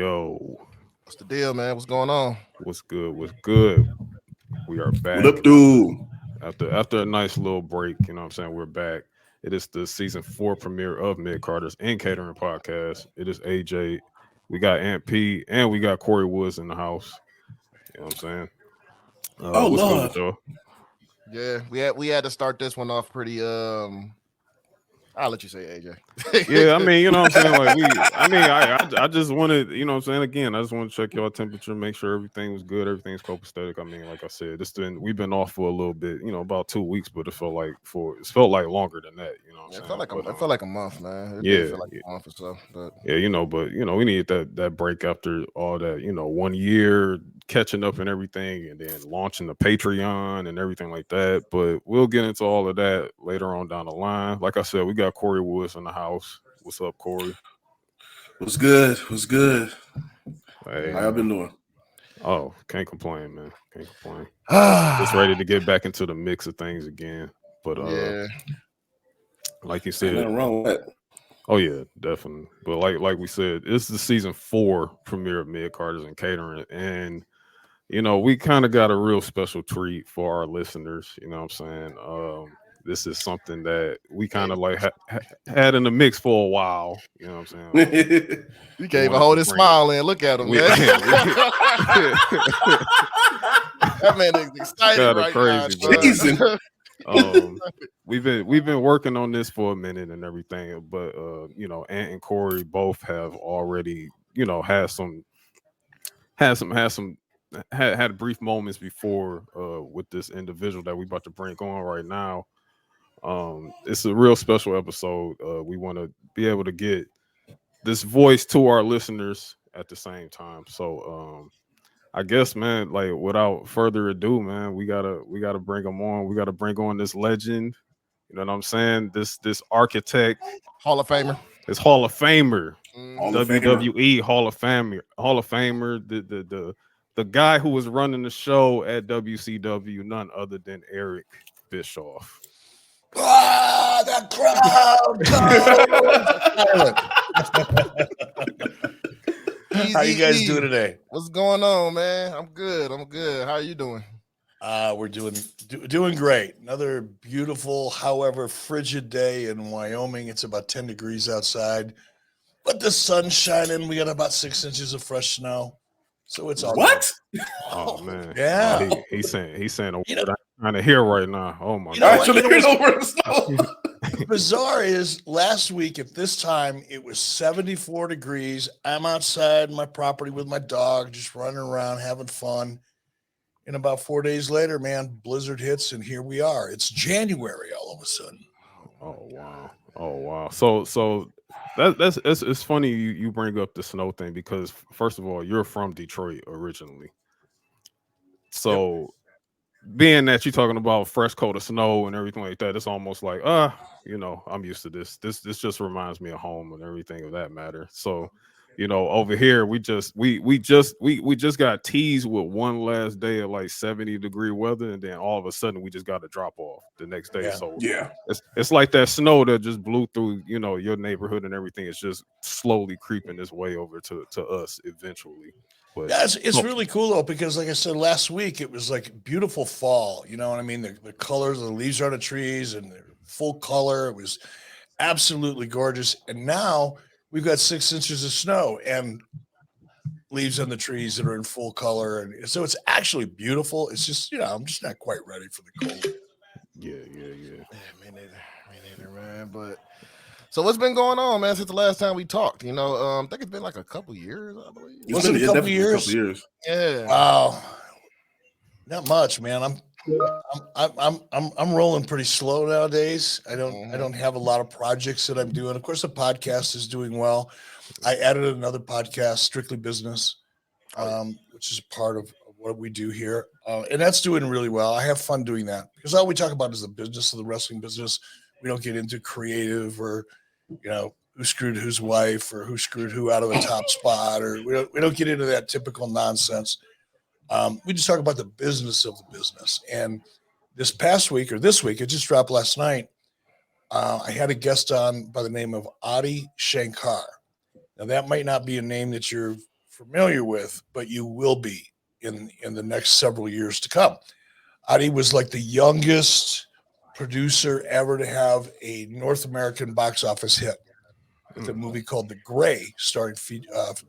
Yo, What's the deal, man? What's going on? what's good? What's good? We are back What up, dude? after a nice little break. You know what I'm saying? We're back. It is the season 4 premiere of Mid Carter's and Catering Podcast. It is AJ. We got Aunt P and we got Corey Woods in the house. You know what I'm saying? Oh, what's Lord. good with y'all? Yeah, we had to start this one off pretty. I'll let you say AJ. Yeah, I mean, you know what I'm saying? Like I just wanted, you know what I'm saying? Again, I just want to check y'all temperature, make sure everything was good, everything's copacetic. I mean, like I said, we've been off for a little bit, about 2 weeks, but it felt like longer than that, you know what I'm It saying? felt like But, it felt like a month, man. It yeah, did feel like yeah. a month or so. But but we needed that break after all that, 1 year catching up and everything, and then launching the Patreon and everything like that. But we'll get into all of that later on down the line. Like I said, we got Corey Woods in the house. What's up, Corey? What's good? What's good? Hey, How y'all been doing? oh, can't complain, man. Can't complain. Just ready to get back into the mix of things again. But yeah, like you Ain't said, nothing wrong with that. oh yeah, definitely. But like we said, it's the season 4 premiere of Mid Carters and Catering, and we kind of got a real special treat for our listeners. You know what I'm saying? This is something that we kind of like had in the mix for a while. You know what I'm saying? you can't even hold his smile in. Look at him, man. That man is excited right crazy, now. We've been working on this for a minute and everything, but Ant and Corey both have already had brief moments before with this individual that we about to bring on right now. It's a real special episode. We want to be able to get this voice to our listeners at the same time. So I guess, man, like without further ado, man, we gotta bring him on. We gotta bring on this legend. You know what I'm saying? This architect, Hall of Famer. this Hall of Famer, Hall of Famer. WWE Hall of Famer, the guy who was running the show at WCW, none other than Eric Bischoff. The crowd. How you guys doing today? What's going on, man? I'm good. How are you doing? We're doing great. Another beautiful, however frigid day in Wyoming. It's about 10 degrees outside, but the sun's shining. We got about 6 inches of fresh snow, so it's all what? good. Oh man, Yeah. He's saying a word I'm trying to hear right now. Oh my god! Bizarre is last week at this time it was 74 degrees. I'm outside my property with my dog, just running around having fun. And about 4 days later, man, blizzard hits, and here we are. It's January all of a sudden. Oh wow. So that's it's funny you bring up the snow thing, because first of all, you're from Detroit originally. So being that you're talking about fresh coat of snow and everything like that, it's almost like I'm used to this. This just reminds me of home and everything of that matter. So over here we just got teased with one last day of like 70-degree weather, and then all of a sudden we just got to drop off the next day. So it's like that snow that just blew through your neighborhood and everything. It's just slowly creeping its way over to us eventually. But yeah, it's really cool though, because like I said last week, it was like beautiful fall. You know what I mean? The colors of the leaves on the trees and they're full color. It was absolutely gorgeous. And now we've got 6 inches of snow and leaves on the trees that are in full color. And so it's actually beautiful. It's just, I'm just not quite ready for the cold. Yeah. Me neither, man. But so what's been going on, man, since the last time we talked? I think it's been like a couple years, I believe. Was it a couple years? Yeah. Wow. Not much, man. I'm rolling pretty slow nowadays. I don't have a lot of projects that I'm doing. Of course, the podcast is doing well. I added another podcast, Strictly Business, which is a part of what we do here, and that's doing really well. I have fun doing that because all we talk about is the business of the wrestling business. We don't get into creative or who screwed whose wife or who screwed who out of a top spot, or we don't get into that typical nonsense. We just talk about the business of the business. And this week, it just dropped last night. I had a guest on by the name of Adi Shankar. Now that might not be a name that you're familiar with, but you will be in the next several years to come. Adi was like the youngest producer ever to have a North American box office hit with a movie called The Gray, starring Liam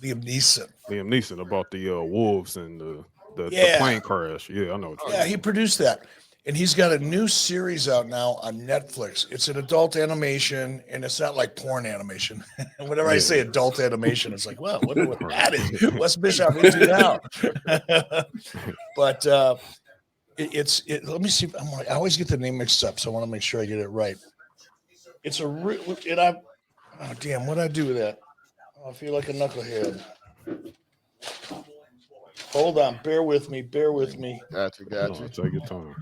Neeson. Liam Neeson about the wolves and the Yeah, plane crash. Yeah, I know what yeah, he produced that. And he's got a new series out now on Netflix. It's an adult animation, and it's not like porn animation. And whenever I say adult animation, it's like, well, what that is. What's Bischoff into now? But let me see. I always get the name mixed up, so I want to make sure I get it right. It's oh damn, what'd I do with that? Oh, I feel like a knucklehead. Hold on, bear with me. Gotcha. No, take your time.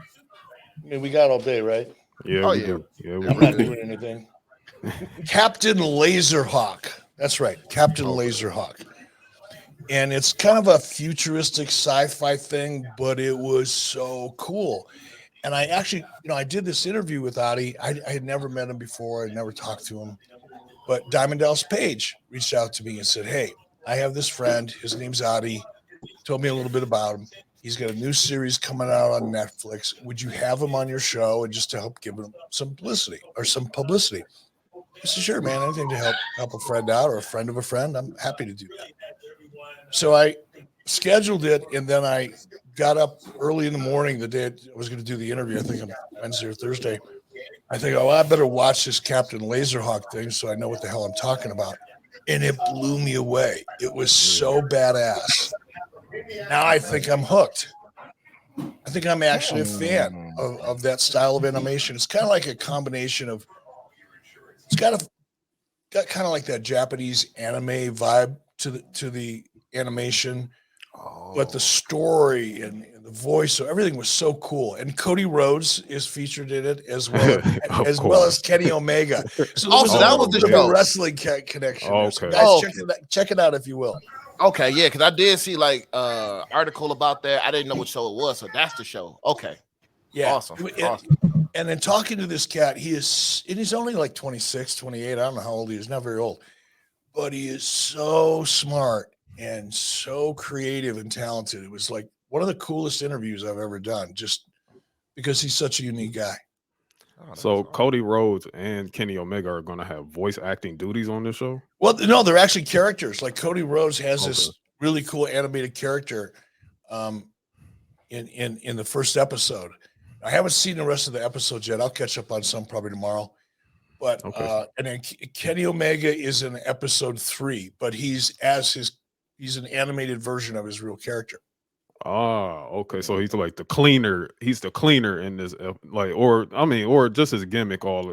I mean, we got all day, right? Yeah, we do. Yeah, I'm not doing anything. Captain Laserhawk. That's right, Captain Laserhawk. And it's kind of a futuristic sci-fi thing, but it was so cool. And I actually, I did this interview with Adi. I had never met him before. I'd never talked to him. But Diamond Dallas Page reached out to me and said, hey, I have this friend. His name's Adi. Told me a little bit about him. He's got a new series coming out on Netflix. Would you have him on your show and just to help give him some publicity? I said, sure, man. Anything to help a friend out or a friend of a friend, I'm happy to do that. So I scheduled it, and then I got up early in the morning the day I was going to do the interview. I think on Wednesday or Thursday. I think, I better watch this Captain Laserhawk thing so I know what the hell I'm talking about. And it blew me away. It was so badass. Now I think I'm hooked. I think I'm actually a fan of that style of animation. It's kind of like a combination of, it's got kind of like that Japanese anime vibe to the animation, but the story and the voice, so everything was so cool. And Cody Rhodes is featured in it as well as Kenny Omega. So that was the show. Wrestling connection. Okay. So guys, check it out if you will. Okay, yeah, because I did see like article about that. I didn't know what show it was, so that's the show. Okay, yeah, awesome. And then talking to this cat, he's only like 26, 28. I don't know how old he is. Not very old, but he is so smart and so creative and talented. It was like one of the coolest interviews I've ever done, just because he's such a unique guy. So Cody Rhodes and Kenny Omega are going to have voice acting duties on this show? Well, no, they're actually characters. Like Cody Rhodes has this really cool animated character in the first episode. I haven't seen the rest of the episodes yet. I'll catch up on some probably tomorrow. But and then Kenny Omega is in episode 3, but he's an animated version of his real character. Okay. So he's like the cleaner. He's the cleaner in this, or just his gimmick all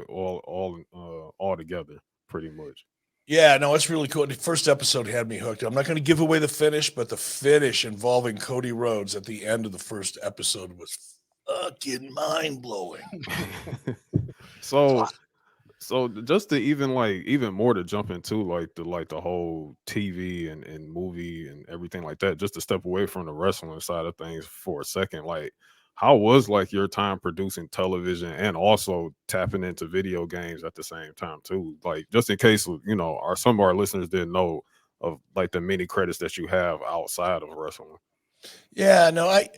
together, pretty much. Yeah, no, it's really cool. The first episode had me hooked. I'm not going to give away the finish, but the finish involving Cody Rhodes at the end of the first episode was fucking mind blowing. So just to even more to jump into the whole TV and movie and everything like that, just to step away from the wrestling side of things for a second, like how was like your time producing television and also tapping into video games at the same time too? Like just in case some of our listeners didn't know of like the many credits that you have outside of wrestling. Yeah, no, I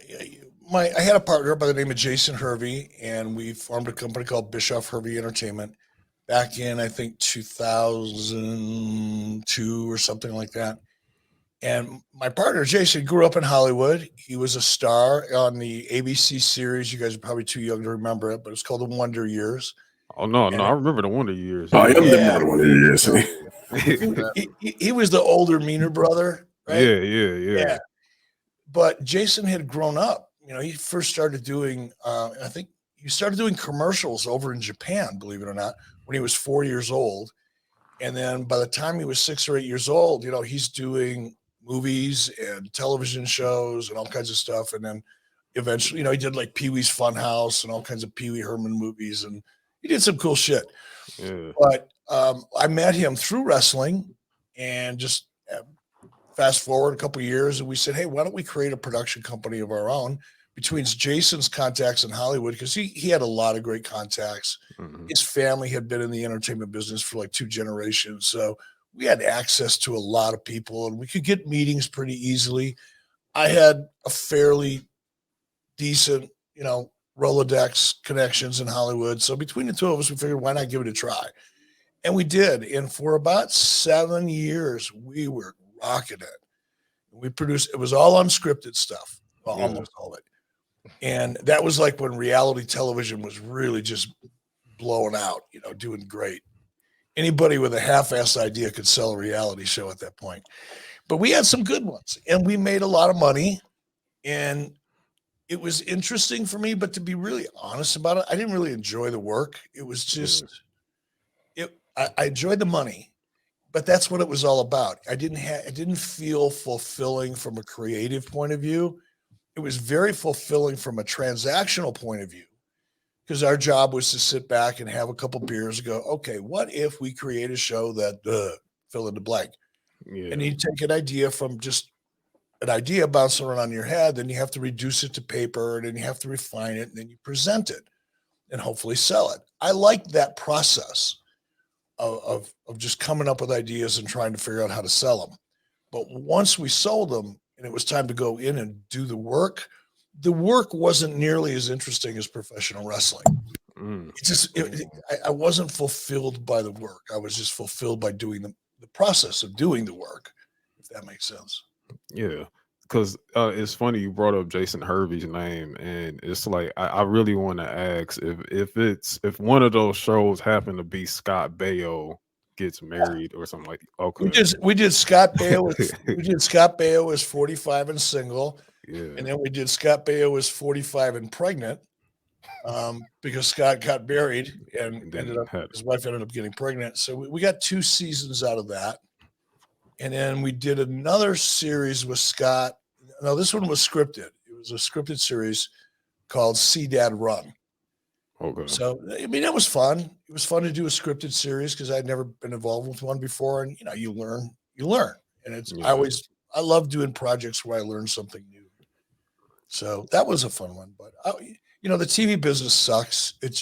had a partner by the name of Jason Hervey, and we formed a company called Bischoff Hervey Entertainment back in, I think, 2002 or something like that. And my partner, Jason, grew up in Hollywood. He was a star on the ABC series. You guys are probably too young to remember it, but it's called The Wonder Years. Oh, no, I remember The Wonder Years. Oh, I am the Wonder Years. He was the older, meaner brother, right? Yeah. But Jason had grown up. He first started doing, I think he started doing commercials over in Japan, believe it or not, when he was 4 years old. And then by the time he was 6 or 8 years old, he's doing movies and television shows and all kinds of stuff. And then eventually, he did like Pee-wee's Funhouse and all kinds of Pee-wee Herman movies. And he did some cool shit. Yeah. But I met him through wrestling, and just fast forward a couple of years, and we said, hey, why don't we create a production company of our own? Between Jason's contacts in Hollywood, because he had a lot of great contacts. Mm-hmm. His family had been in the entertainment business for like 2 generations. So we had access to a lot of people, and we could get meetings pretty easily. I had a fairly decent, Rolodex connections in Hollywood. So between the two of us, we figured, why not give it a try? And we did. And for about 7 years, we were rocking it. We produced, it was all unscripted stuff, almost all of it. And that was like when reality television was really just blowing out, doing great. Anybody with a half-assed idea could sell a reality show at that point. But we had some good ones, and we made a lot of money. And it was interesting for me, but to be really honest about it, I didn't really enjoy the work. It was just, I enjoyed the money, but that's what it was all about. It didn't feel fulfilling from a creative point of view. It was very fulfilling from a transactional point of view, because our job was to sit back and have a couple beers and go, okay, what if we create a show that fill in the blank? Yeah. And you take an idea from just an idea bouncing around your head, then you have to reduce it to paper, and then you have to refine it, and then you present it and hopefully sell it. I liked that process of just coming up with ideas and trying to figure out how to sell them. But once we sold them and it was time to go in and do the work wasn't nearly as interesting as professional wrestling. I wasn't fulfilled by the work. I was just fulfilled by doing the process of doing the work, if that makes sense. Yeah, because it's funny you brought up Jason Hervey's name, and it's like I really want to ask if one of those shows happened to be Scott Baio gets married or something like. Okay, we did Scott Baio. We did Scott Baio as 45 and single, and then we did Scott Baio as 45 and pregnant, because Scott got married and his wife ended up getting pregnant. So we got 2 seasons out of that. And then we did another series with Scott. Now, this one was scripted. It was a scripted series called See Dad Run. Okay. So, I mean, it was fun. It was fun to do a scripted series because I'd never been involved with one before. And, you learn. And it's, I love doing projects where I learn something new. So that was a fun one. But, the TV business sucks. It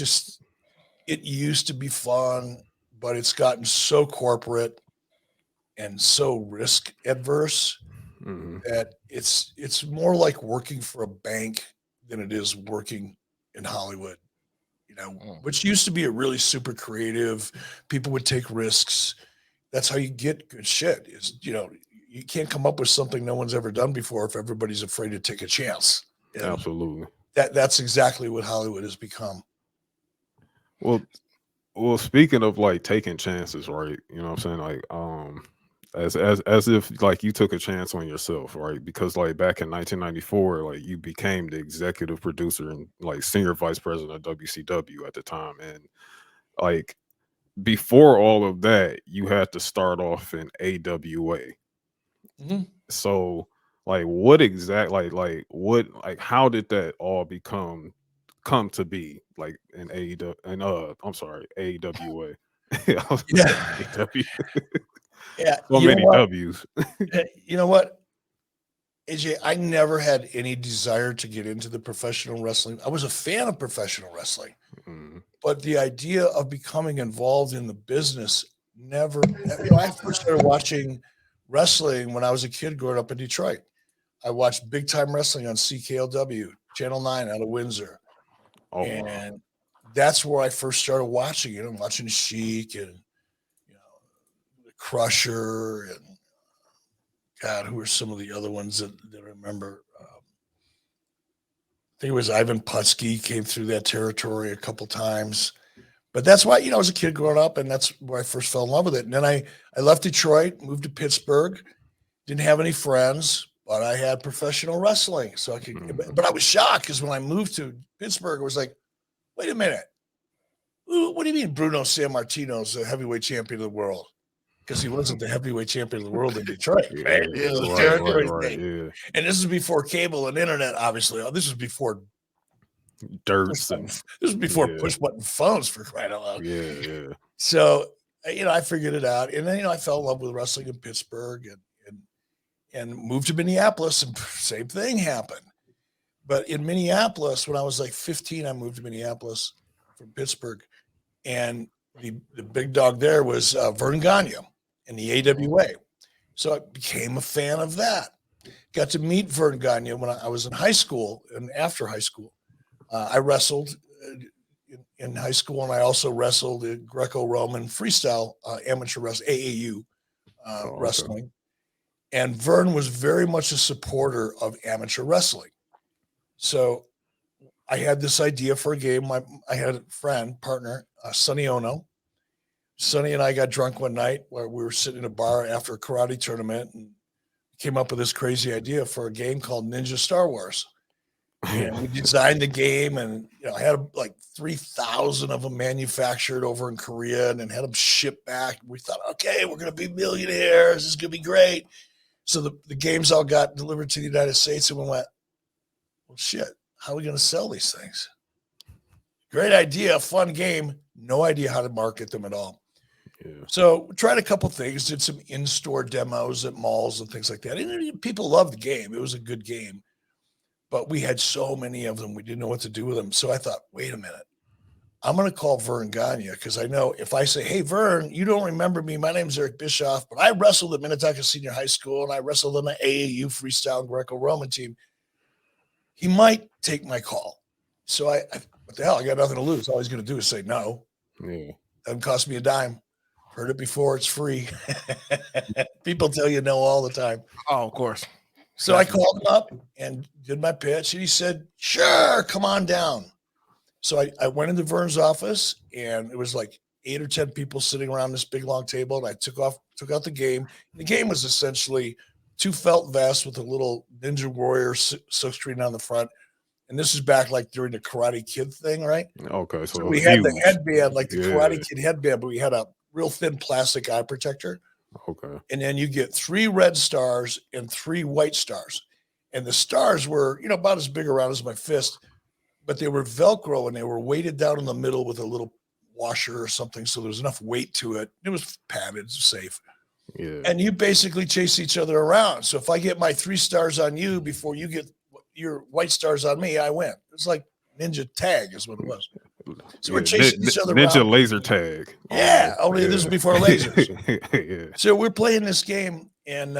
used to be fun, but it's gotten so corporate and so risk adverse that it's more like working for a bank than it is working in Hollywood, which used to be a really super creative. People would take risks. That's how you get good shit is, you can't come up with something no one's ever done before if everybody's afraid to take a chance. And absolutely. That's exactly what Hollywood has become. Well, speaking of like taking chances, right? You know what I'm saying? Like, as if like you took a chance on yourself, right? Because like back in 1994, like you became the executive producer and like senior vice president of WCW at the time, and like before all of that, you had to start off in AWA. So like, what exactly like how did that all come to be like in AEW and I'm sorry, AWA. AW. Yeah, so many W's. You know what, AJ? I never had any desire to get into the professional wrestling. I was a fan of professional wrestling, but the idea of becoming involved in the business never. I first started watching wrestling when I was a kid growing up in Detroit. I watched big time wrestling on CKLW, Channel 9 out of Windsor. And that's where I first started watching it. I'm watching Sheik and Crusher and God, who are some of the other ones that I remember? I think it was Ivan Putski came through that territory a couple times. But that's why, I was a kid growing up, and that's where I first fell in love with it. And then I left Detroit, moved to Pittsburgh, didn't have any friends, but I had professional wrestling. So I could, but I was shocked because when I moved to Pittsburgh, I was like, wait a minute. What do you mean Bruno Sammartino's the heavyweight champion of the world? Because he wasn't the heaveweight champion of the world in Detroit, right? Right. And this is before cable and internet, obviously. This was before This was before push button phones, for crying out loud. Yeah. So, I figured it out. And then, I fell in love with wrestling in Pittsburgh and moved to Minneapolis, and same thing happened. But in Minneapolis, when I was like 15, I moved to Minneapolis from Pittsburgh. And the big dog there was Vern Gagne. in the AWA. So I became a fan of that. Got to meet Vern Gagne when I was in high school and after high school. I wrestled in high school, and I also wrestled in Greco-Roman freestyle amateur wrestling, AAU wrestling. And Vern was very much a supporter of amateur wrestling. So I had this idea for a game. I had a friend, partner, Sonny Ono. Sonny and I got drunk one night where we were sitting in a bar after a karate tournament and came up with this crazy idea for a game called Ninja Star Wars. And we designed the game, and I had like 3,000 of them manufactured over in Korea and then had them shipped back. We thought, okay, we're going to be millionaires. This is going to be great. So the games all got delivered to the United States, and we went, well, shit, how are we going to sell these things? Great idea, fun game. No idea how to market them at all. Yeah. So we tried a couple things, did some in-store demos at malls and things like that. And people loved the game. It was a good game. But we had so many of them, we didn't know what to do with them. So I thought, wait a minute. I'm going to call Vern Gagne, because I know if I say, hey, Vern, you don't remember me. My name's Eric Bischoff, but I wrestled at Minnetonka Senior High School, and I wrestled on the AAU freestyle Greco-Roman team. He might take my call. So I what the hell? I got nothing to lose. All he's going to do is say no. Yeah. Doesn't cost me a dime. Heard it before. It's free. People tell you no all the time. Oh, of course. So I called him up and did my pitch, and he said, sure, come on down. So I went into Vern's office, and it was like 8 or 10 people sitting around this big long table, and I took out the game. The game was essentially 2 felt vests with a little Ninja Warrior silkscreen on the front. And this is back like during the Karate Kid thing, right? Okay. So we had the headband, like the Karate Kid headband, but we had a real thin plastic eye protector. Okay. And then you get 3 red stars and 3 white stars. And the stars were, about as big around as my fist, but they were Velcro, and they were weighted down in the middle with a little washer or something. So there was enough weight to it. It was padded, safe. Yeah. And you basically chase each other around. So if I get my 3 stars on you before you get your white stars on me, I win. It's like ninja tag is what it was. So we're chasing each other ninja around. Laser tag. Yeah. Only this was before lasers. Yeah. So we're playing this game, and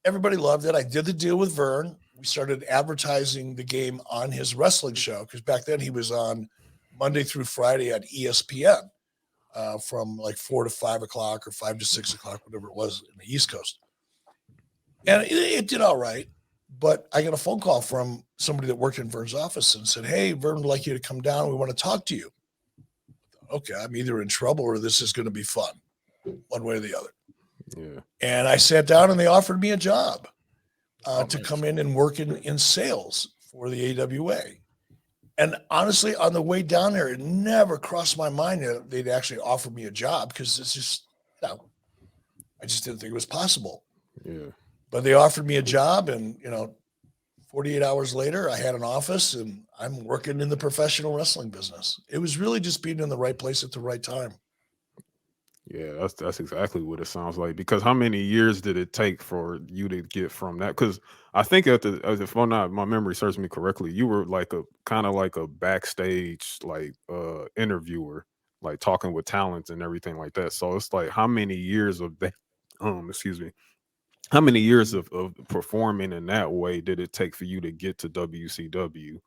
everybody loved it. I did the deal with Vern. We started advertising the game on his wrestling show, because back then he was on Monday through Friday at ESPN from like 4 to 5 o'clock or 5 to 6 o'clock, whatever it was in the East Coast. And it did all right. But I got a phone call from somebody that worked in Vern's office and said, hey, Vern would like you to come down. We want to talk to you. Okay, I'm either in trouble or this is going to be fun, one way or the other. Yeah. And I sat down, and they offered me a job to come in and work in sales for the AWA. And honestly, on the way down there, it never crossed my mind that they'd actually offer me a job, because it's just, I just didn't think it was possible. Yeah. But they offered me a job, and, 48 hours later, I had an office, and I'm working in the professional wrestling business. It was really just being in the right place at the right time. Yeah, that's exactly what it sounds like. Because how many years did it take for you to get from that? Because I think if my memory serves me correctly, you were like a kind of like a backstage interviewer, like talking with talents and everything like that. So it's like, how many years of that? How many years of performing in that way did it take for you to get to WCW?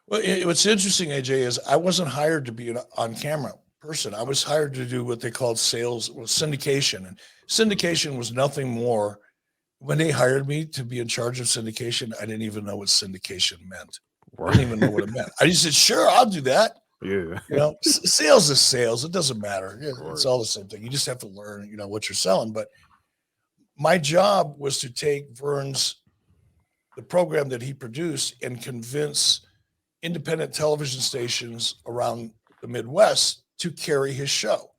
Well, what's interesting, AJ, is I wasn't hired to be an on-camera person. I was hired to do what they called sales, syndication. And syndication was nothing more. When they hired me to be in charge of syndication, I didn't even know what syndication meant. Right. I didn't even know what it meant. I just said, sure, I'll do that. Yeah. Sales is sales. It doesn't matter. Right. It's all the same thing. You just have to learn, what you're selling. But my job was to take the program that he produced, and convince independent television stations around the Midwest to carry his show,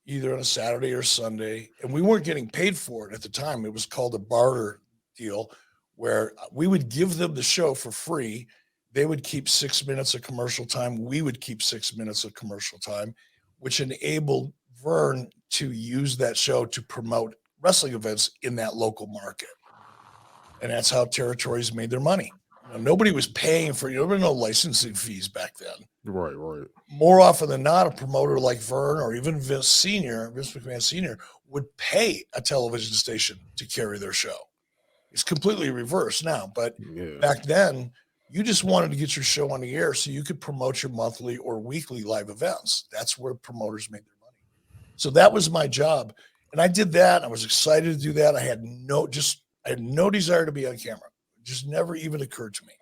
either on a Saturday or Sunday. And we weren't getting paid for it at the time. It was called a barter deal, where we would give them the show for free. They would keep 6 minutes of commercial time. We would keep 6 minutes of commercial time, which enabled Vern to use that show to promote wrestling events in that local market. And that's how territories made their money. Nobody was paying for, there were no licensing fees back then. Right. More often than not, a promoter like Vern or even Vince McMahon Sr. would pay a television station to carry their show. It's completely reversed now, but back then you just wanted to get your show on the air so you could promote your monthly or weekly live events. That's where promoters made their money. So that was my job. And I did that. I was excited to do that. I had no desire to be on camera. It just never even occurred to me.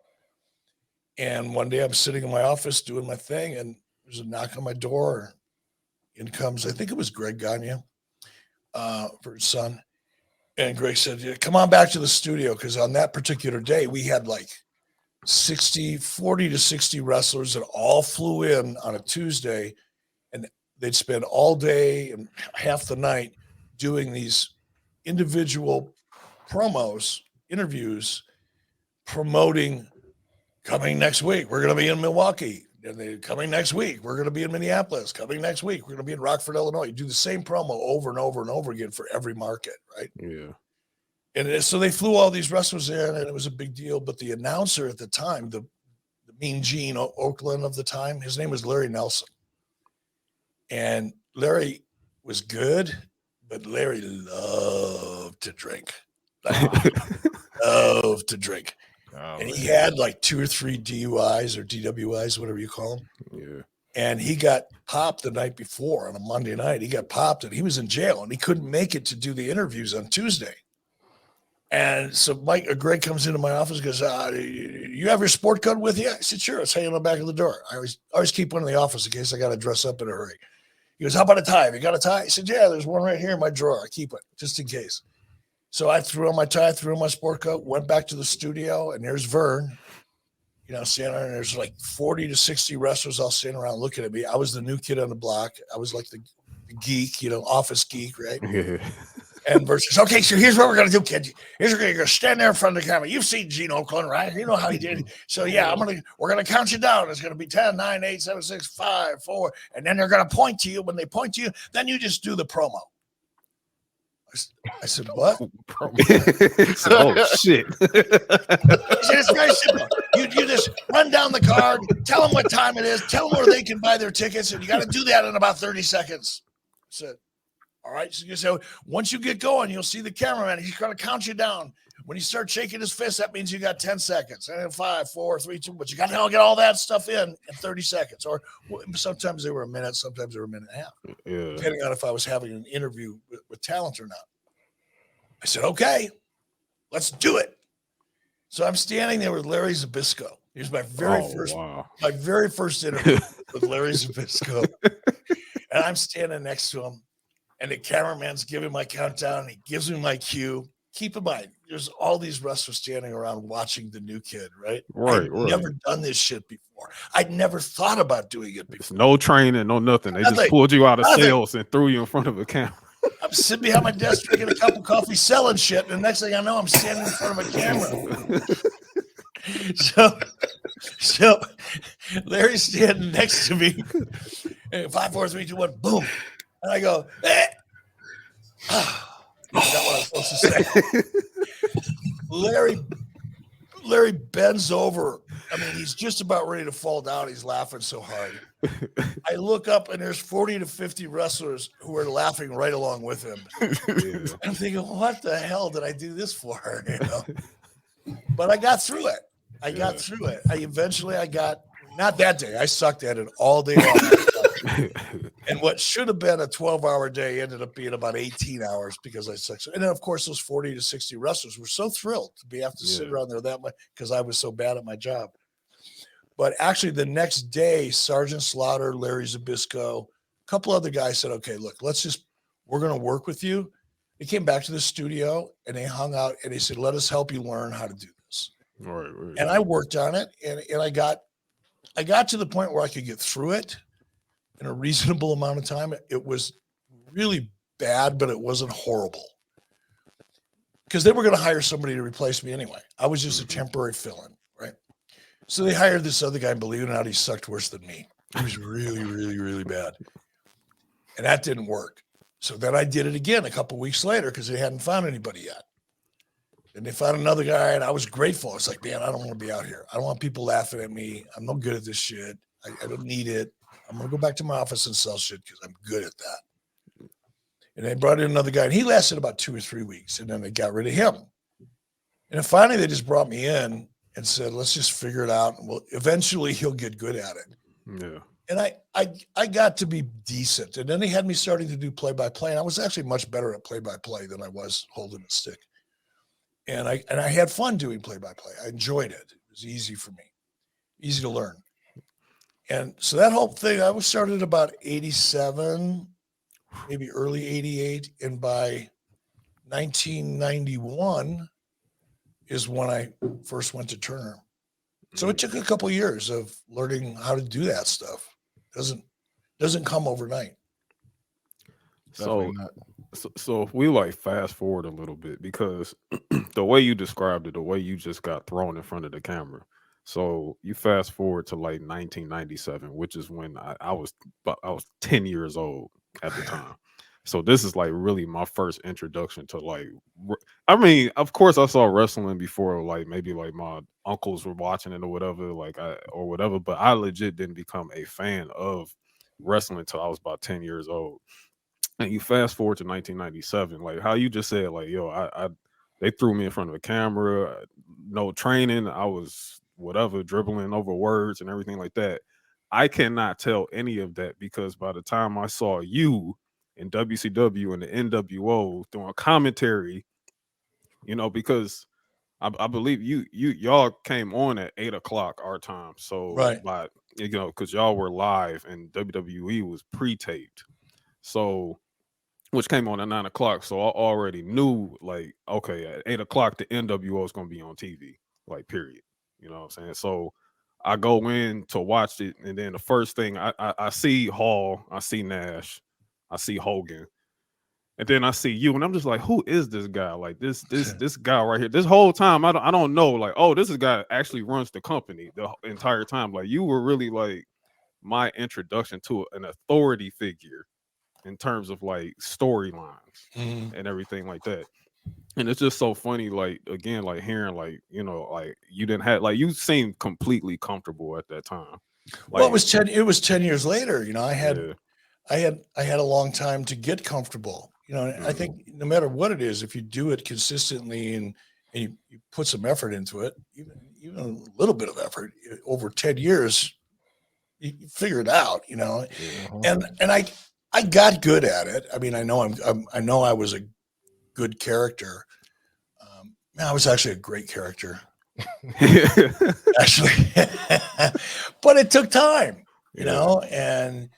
And one day I'm sitting in my office doing my thing, and there's a knock on my door. In comes, I think it was Greg Gagne for his son. And Greg said, yeah, come on back to the studio, because on that particular day, we had like 40 to 60 wrestlers that all flew in on a Tuesday, and they'd spend all day and half the night doing these individual promos, interviews, promoting coming next week. We're going to be in Milwaukee. And they coming next week. We're going to be in Minneapolis. Coming next week. We're going to be in Rockford, Illinois. You do the same promo over and over and over again for every market, right? Yeah. And so they flew all these wrestlers in, and it was a big deal. But the announcer at the time, the Mean Gene Oakland of the time, his name was Larry Nelson. And Larry was good, but Larry loved to drink. Loved to drink. Oh, and he had like 2 or 3 DUIs or DWIs, whatever you call them. Yeah. And he got popped the night before on a Monday night. He got popped and he was in jail, and he couldn't make it to do the interviews on Tuesday. And so Greg comes into my office and goes, you have your sport coat with you? I said, sure. It's hanging on the back of the door. I always keep one in the office in case I got to dress up in a hurry. He goes, how about a tie? Have you got a tie? I said, yeah, there's one right here in my drawer. I keep it just in case. So I threw on my tie, threw on my sport coat, went back to the studio, and there's Vern, standing there, and there's like 40 to 60 wrestlers all standing around looking at me. I was the new kid on the block. I was like the geek, office geek, right? Yeah. And Vern says, okay, so here's what we're going to do, kid. You're going to stand there in front of the camera. You've seen Gene Oakland, right? You know how he did. So, yeah, we're going to count you down. It's going to be 10, 9, 8, 7, 6, 5, 4. And then they're going to point to you. When they point to you, then you just do the promo. I said, what? Oh, shit. He said, it's very simple. You just run down the card, tell them what time it is, tell them where they can buy their tickets, and you got to do that in about 30 seconds. I said, all right. So once you get going, you'll see the cameraman. He's going to count you down. When you start shaking his fist, that means you got 10 seconds. And then 5, 4, 3, 2. But you got to get all that stuff in 30 seconds. Or sometimes they were a minute, sometimes they were a minute and a half. Yeah. Depending on if I was having an interview with talent or not. I said, okay, let's do it. So I'm standing there with Larry Zbyszko. He was my very first interview with Larry Zbyszko. And I'm standing next to him. And the cameraman's giving my countdown. He gives me my cue. Keep in mind, there's all these wrestlers standing around watching the new kid, right? I'd never done this shit before. I'd never thought about doing it before. It's no training, no nothing. They just pulled you out of sales and threw you in front of a camera. I'm sitting behind my desk drinking a cup of coffee, selling shit, and the next thing I know, I'm standing in front of a camera. So Larry's standing next to me. 5, 4, 3, 2, 1, boom. And I go, eh. I forgot what I was supposed to say. Larry bends over. I mean, he's just about ready to fall down. He's laughing so hard. I look up, and there's 40 to 50 wrestlers who are laughing right along with him. Yeah. I'm thinking, what the hell did I do this for? But I got through it. I eventually got, not that day. I sucked at it all day long. And what should have been a 12-hour day ended up being about 18 hours because I sucked. And then, of course, those 40 to 60 wrestlers were so thrilled to have to sit around there that much because I was so bad at my job. But actually, the next day, Sergeant Slaughter, Larry Zbyszko, a couple other guys said, okay, look, we're going to work with you. They came back to the studio, and they hung out, and they said, let us help you learn how to do this. Right. And I worked on it, and I got to the point where I could get through it in a reasonable amount of time. It was really bad, but it wasn't horrible because they were going to hire somebody to replace me anyway. I was just a temporary fill-in, right? So they hired this other guy, believe it or not, he sucked worse than me. He was really, really, really bad. And that didn't work. So then I did it again a couple weeks later because they hadn't found anybody yet. And they found another guy, and I was grateful. I was like, man, I don't want to be out here. I don't want people laughing at me. I'm no good at this shit. I don't need it. I'm going to go back to my office and sell shit because I'm good at that. And they brought in another guy, and he lasted about 2 or 3 weeks, and then they got rid of him. And then finally, they just brought me in and said, "Let's just figure it out. Well, eventually, he'll get good at it." Yeah. And I got to be decent, and then they had me starting to do play-by-play, and I was actually much better at play-by-play than I was holding a stick. And I had fun doing play-by-play. I enjoyed it. It was easy for me, easy to learn. And so that whole thing, I was started about 87, maybe early 88. And by 1991 is when I first went to Turner. So it took a couple of years of learning how to do that stuff. Doesn't come overnight. So, Definitely not. so if we like fast forward a little bit, because the way you described it, the way you just got thrown in front of the camera. So you fast forward to like 1997, which is when I was 10 years old at the time. So this is like really my first introduction to like, I mean, of course I saw wrestling before, like maybe like my uncles were watching it or whatever, or whatever. But I legit didn't become a fan of wrestling until I was about 10 years old. And you fast forward to 1997, like how you just said, like, yo, they threw me in front of a camera, no training. I was whatever, dribbling over words and everything like that. I cannot tell any of that because by the time I saw you in WCW and the NWO doing commentary, because I believe y'all came on at 8 o'clock our time. So Right. by because y'all were live and WWE was pre-taped. So which came on at 9 o'clock. So I already knew, like, okay, at 8 o'clock, the NWO is going to be on TV, like, period. You know what I'm saying? So I go in to watch it, and then the first thing I see Hall, I see Nash, I see Hogan, and then I see you, and I'm just like, who is this guy? Like this guy right here. This whole time, I don't know. Like, oh, this is a guy that actually runs the company the entire time. Like, you were really like my introduction to an authority figure in terms of like storylines and everything like that. And it's just so funny, like again, like hearing like, like you didn't have like you seemed completely comfortable at that time. Well, Like it was 10 years later. yeah, I had a long time to get comfortable. I think no matter what it is, if you do it consistently and you put some effort into it, even a little bit of effort over 10 years, you figure it out, yeah. and I got good at it. I mean, I know I know I was a good character. I was actually a great character, actually, but it took time, and I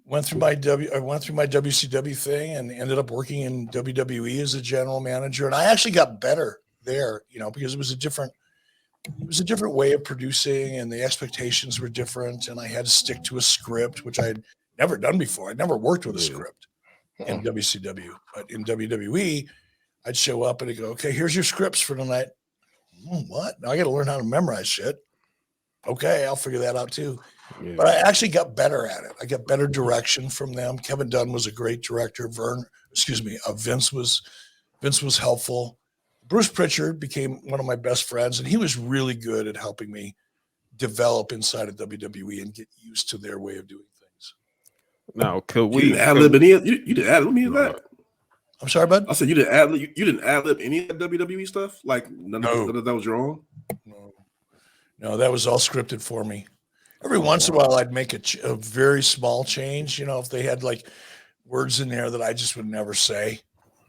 went through my WCW thing and ended up working in WWE as a general manager. And I actually got better there, because it was a different way of producing and the expectations were different. And I had to stick to a script, which I had never done before. I'd never worked with a script in WCW, but in WWE, I'd show up and I'd go, okay, here's your scripts for tonight. What? Now I got to learn how to memorize shit. Okay, I'll figure that out too. Yeah. But I actually got better at it. I got better direction from them. Kevin Dunn was a great director. Vince was helpful. Bruce Pritchard became one of my best friends, and he was really good at helping me develop inside of WWE and get used to their way of doing things. Now, could You we didn't ad-lib any of you didn't ad-lib any of that? I'm sorry, bud? I said you didn't ad-lib you didn't ad-lib any of that WWE stuff? Like none of that was your own? No, that was all scripted for me. Every once in a while, I'd make a very small change. If they had like words in there that I just would never say,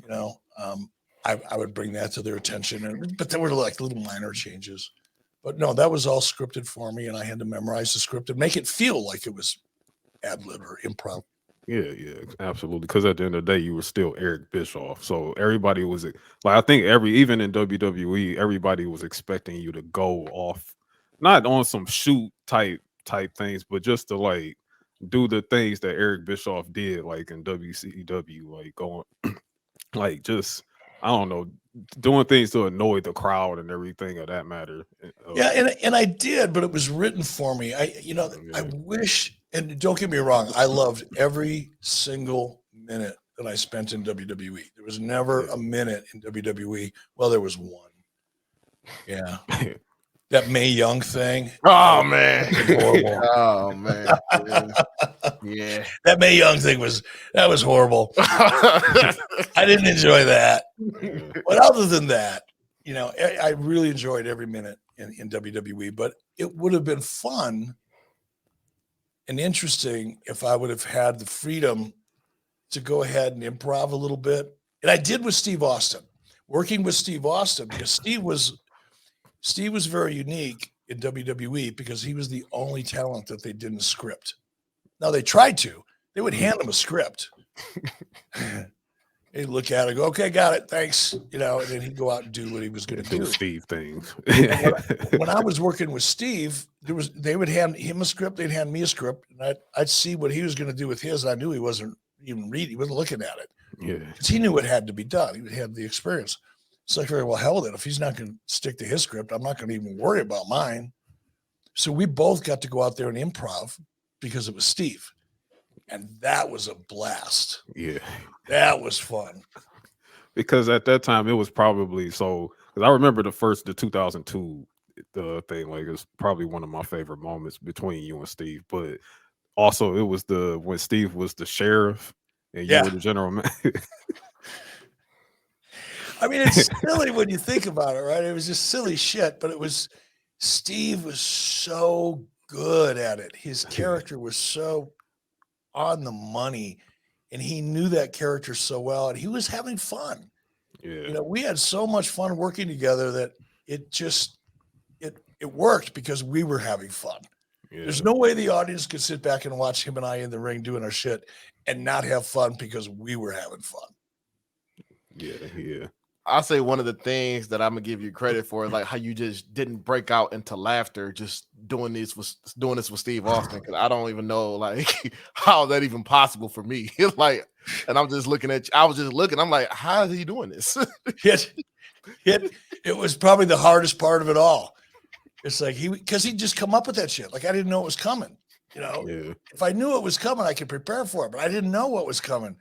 I would bring that to their attention. But there were like little minor changes. But no, that was all scripted for me, and I had to memorize the script and make it feel like it was ad lib or improv. Yeah, absolutely. Because at the end of the day, you were still Eric Bischoff. So everybody was like, I think even in WWE, everybody was expecting you to go off, not on some shoot type things, but just to like do the things that Eric Bischoff did, like in WCW, like going, like just I don't know, doing things to annoy the crowd and everything of that matter. Yeah, and I did, but it was written for me. I wish, and don't get me wrong, I loved every single minute that I spent in WWE. There was never a minute in WWE. Well, there was one. Yeah. That Mae Young thing. Oh man. Horrible. Oh man. Yeah. That Mae Young thing was horrible. I didn't enjoy that. But other than that, I really enjoyed every minute in WWE, but it would have been fun and interesting if I would have had the freedom to go ahead and improv a little bit. And I did with Steve Austin, working with Steve Austin, because Steve was very unique in WWE because he was the only talent that they didn't script. Now they tried to. They would hand him a script. He'd look at it, go, okay, got it, thanks. And then he'd go out and do what he was going to do. Steve things. When I was working with Steve, they would hand him a script, they'd hand me a script, and I'd see what he was going to do with his. And I knew he wasn't even reading, he wasn't looking at it. Yeah. Because he knew what had to be done. He would have the experience. It's like, very well, hell then. If he's not going to stick to his script, I'm not going to even worry about mine. So we both got to go out there and improv because it was Steve. And that was a blast. Yeah. That was fun. Because at that time it was probably because I remember the 2002 thing, like it's probably one of my favorite moments between you and Steve. But also it was when Steve was the sheriff and you were the general manager. I mean, it's silly when you think about it, right? It was just silly shit, but Steve was so good at it. His character was so on the money, and he knew that character so well, and he was having fun. Yeah. We had so much fun working together that it worked because we were having fun. Yeah. There's no way the audience could sit back and watch him and I in the ring doing our shit and not have fun because we were having fun. Yeah. I'll say one of the things that I'm gonna give you credit for is like how you just didn't break out into laughter just doing this with Steve Austin, because I don't even know like how that even possible for me. It's like, and I'm just looking at you. I was just looking. I'm like, how is he doing this? It was probably the hardest part of it all. It's like because he'd just come up with that shit. Like I didn't know it was coming. If I knew it was coming, I could prepare for it, but I didn't know what was coming.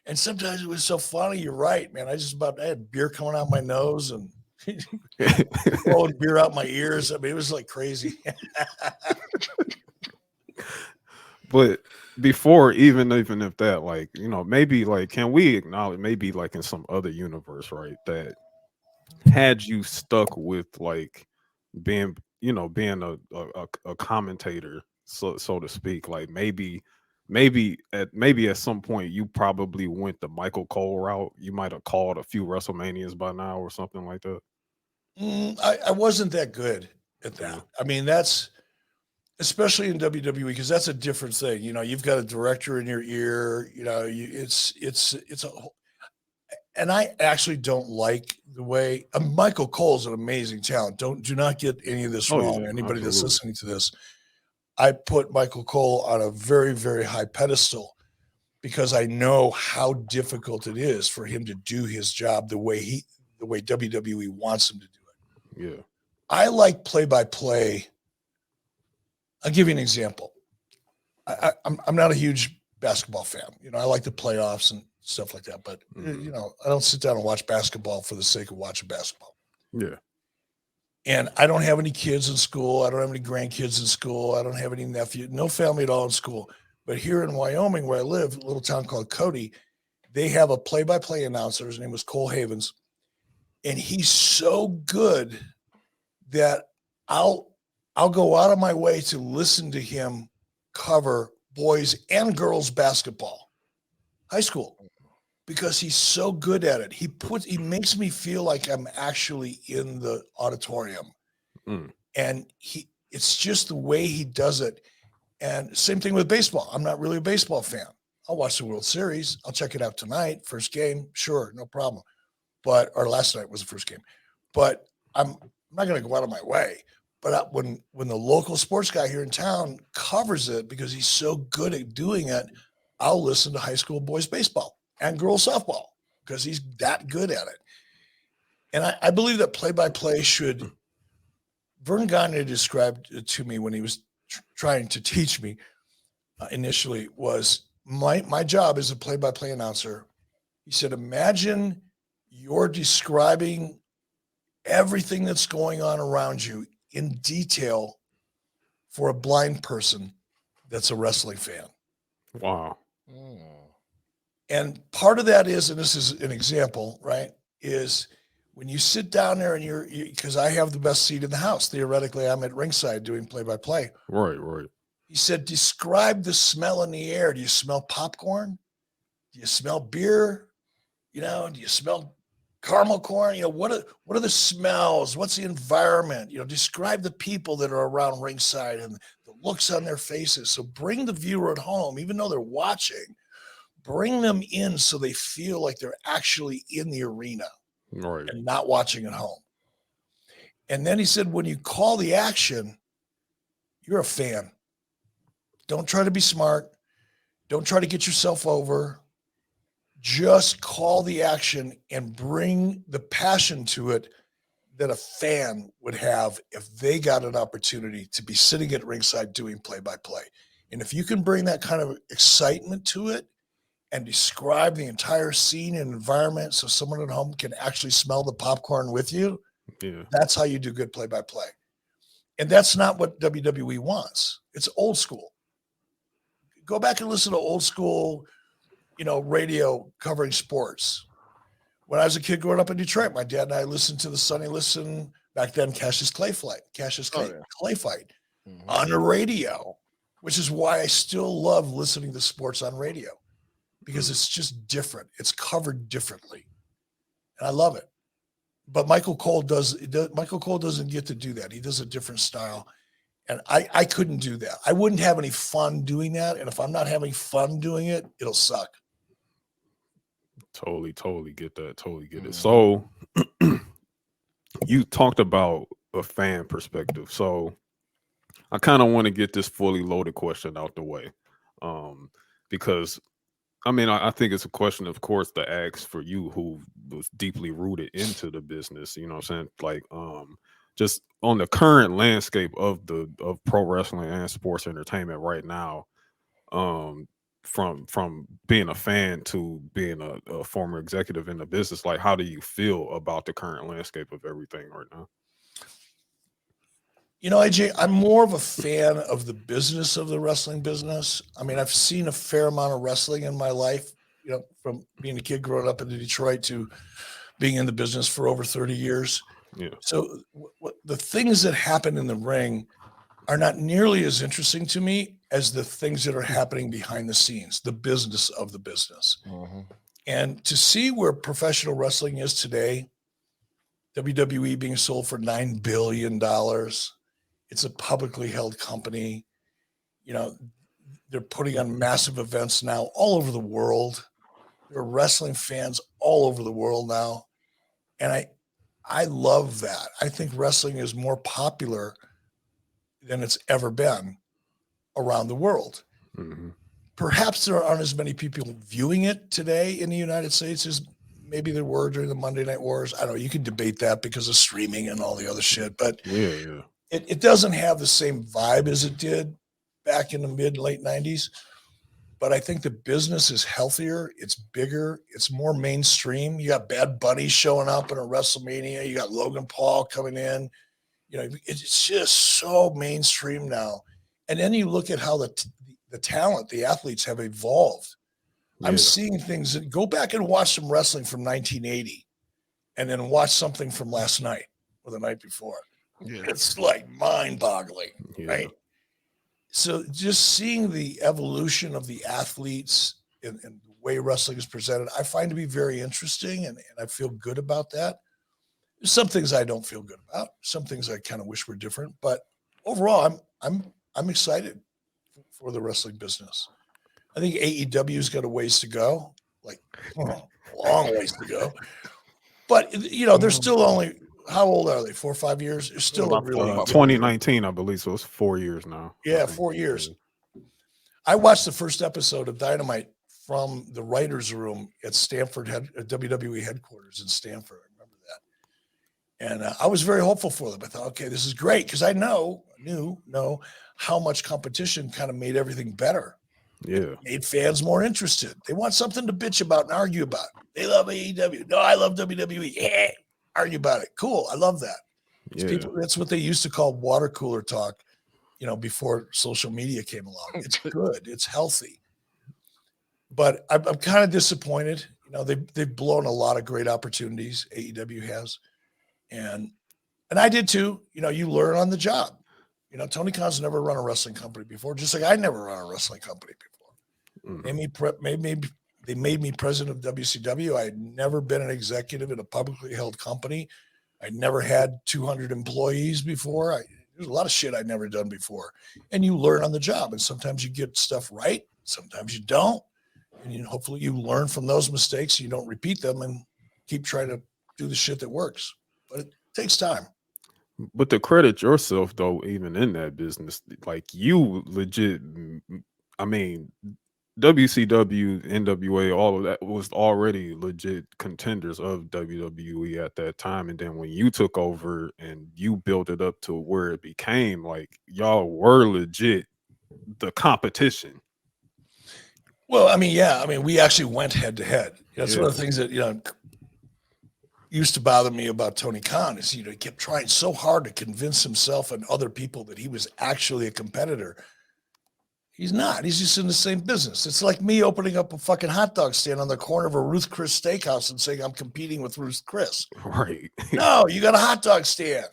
And sometimes it was so funny. You're right, man. I had beer coming out my nose and blowing beer out my ears. I mean, it was like crazy. But before even if that, like, maybe like, can we acknowledge maybe like in some other universe, right, that had you stuck with like being a commentator, so to speak, like maybe at some point you probably went the Michael Cole route. You might have called a few WrestleManias by now or something like that. I wasn't that good at that. I mean, that's especially in WWE because that's a different thing. You've got a director in your ear. And I actually don't like the way Michael Cole's an amazing talent. Do not get any of this wrong. Yeah, Anybody absolutely. that's listening to this. I put Michael Cole on a very, very high pedestal because I know how difficult it is for him to do his job the way WWE wants him to do it. Yeah. I like play-by-play. I'll give you an example. I'm not a huge basketball fan. I like the playoffs and stuff like that, but I don't sit down and watch basketball for the sake of watching basketball. Yeah. And I don't have any kids in school. I don't have any grandkids in school. I don't have any nephews, no family at all in school. But here in Wyoming, where I live, a little town called Cody, they have a play-by-play announcer. His name was Cole Havens. And he's so good that I'll go out of my way to listen to him cover boys and girls basketball, high school, because he's so good at it. He makes me feel like I'm actually in the auditorium. And it's just the way he does it. And same thing with baseball. I'm not really a baseball fan. I'll watch the World Series. I'll check it out tonight. First game, sure, no problem. Or last night was the first game. But I'm not going to go out of my way. But when the local sports guy here in town covers it because he's so good at doing it, I'll listen to high school boys baseball and girls softball because he's that good at it. And I believe that play-by-play should – Vern Gagne described it to me when he was trying to teach me initially was my job as a play-by-play announcer. He said, imagine you're describing everything that's going on around you in detail for a blind person that's a wrestling fan. Wow. And part of that is, and this is an example, right, is when you sit down there and because I have the best seat in the house. Theoretically, I'm at ringside doing play-by-play. Right. He said, describe the smell in the air. Do you smell popcorn? Do you smell beer? Do you smell caramel corn? What are the smells? What's the environment? Describe the people that are around ringside and the looks on their faces. So bring the viewer at home, even though they're watching, bring them in so they feel like they're actually in the arena and not watching at home. And then he said, when you call the action, you're a fan. Don't try to be smart. Don't try to get yourself over. Just call the action and bring the passion to it that a fan would have if they got an opportunity to be sitting at ringside doing play-by-play. And if you can bring that kind of excitement to it and describe the entire scene and environment so someone at home can actually smell the popcorn with you, that's how you do good play-by-play. And that's not what WWE wants. It's old school. Go back and listen to old school, radio covering sports. When I was a kid growing up in Detroit, my dad and I listened to the Sonny Liston, back then, Cassius Clay Fight on the radio, which is why I still love listening to sports on radio, because it's just different. It's covered differently. And I love it. But Michael Cole doesn't get to do that. He does a different style. And I couldn't do that. I wouldn't have any fun doing that. And if I'm not having fun doing it, it'll suck. Totally get that. Totally get it. So you talked about a fan perspective. So I kind of want to get this fully loaded question out the way. Because I think it's a question, of course, to ask for you who was deeply rooted into the business, you know what I'm saying? Like, just on the current landscape of pro wrestling and sports entertainment right now, from being a fan to being a former executive in the business, like, how do you feel about the current landscape of everything right now? AJ, I'm more of a fan of the business of the wrestling business. I've seen a fair amount of wrestling in my life, from being a kid growing up in Detroit to being in the business for over 30 years. Yeah. So the things that happen in the ring are not nearly as interesting to me as the things that are happening behind the scenes, the business of the business. And to see where professional wrestling is today, WWE being sold for $9 billion, it's a publicly held company. They're putting on massive events now all over the world. There are wrestling fans all over the world now. And I love that. I think wrestling is more popular than it's ever been around the world. Perhaps there aren't as many people viewing it today in the United States as maybe there were during the Monday Night Wars. I don't know. You can debate that because of streaming and all the other shit, but it doesn't have the same vibe as it did back in the late 90s. But I think the business is healthier. It's bigger. It's more mainstream. You got Bad Bunny showing up in a WrestleMania. You got Logan Paul coming in. It's just so mainstream now. And then you look at how the talent, the athletes have evolved. I'm seeing things that go back and watch some wrestling from 1980 and then watch something from last night or the night before. It's like mind-boggling, right? So just seeing the evolution of the athletes and the way wrestling is presented, I find to be very interesting, and I feel good about that. There's some things I don't feel good about. Some things I kind of wish were different, but overall, I'm excited for the wrestling business. I think AEW's got a ways to go, like long ways to go. But they're still only, how old are they? 4 or 5 years? It's still a really 2019, I believe. So it's 4 years now. Yeah, 4 years. I watched the first episode of Dynamite from the writers' room at WWE headquarters in Stamford. I remember that, and I was very hopeful for them. I thought, okay, this is great, because I knew how much competition kind of made everything better. Yeah, made fans more interested. They want something to bitch about and argue about. They love AEW. No, I love WWE. Yeah, argue about it. Cool. I love that. Yeah. That's what they used to call water cooler talk, before social media came along. It's good. It's healthy. But I'm kind of disappointed. They've blown a lot of great opportunities, AEW has. And I did too. You learn on the job. Tony Khan's never run a wrestling company before, just like I never run a wrestling company before. They made me president of WCW. I had never been an executive in a publicly held company. I never had 200 employees before. There's a lot of shit I'd never done before. And you learn on the job. And sometimes you get stuff right. Sometimes you don't. And hopefully you learn from those mistakes. You don't repeat them and keep trying to do the shit that works. But it takes time. But to credit yourself, though, even in that business, like you legit, I mean, WCW, NWA, all of that was already legit contenders of WWE at that time. And then when you took over and you built it up to where it became, like, y'all were legit the competition. Well, we actually went head to head. That's one of the things that, used to bother me about Tony Khan is, he kept trying so hard to convince himself and other people that he was actually a competitor. He's not. He's just in the same business. It's like me opening up a fucking hot dog stand on the corner of a Ruth Chris steakhouse and saying I'm competing with Ruth Chris. Right. No, you got a hot dog stand.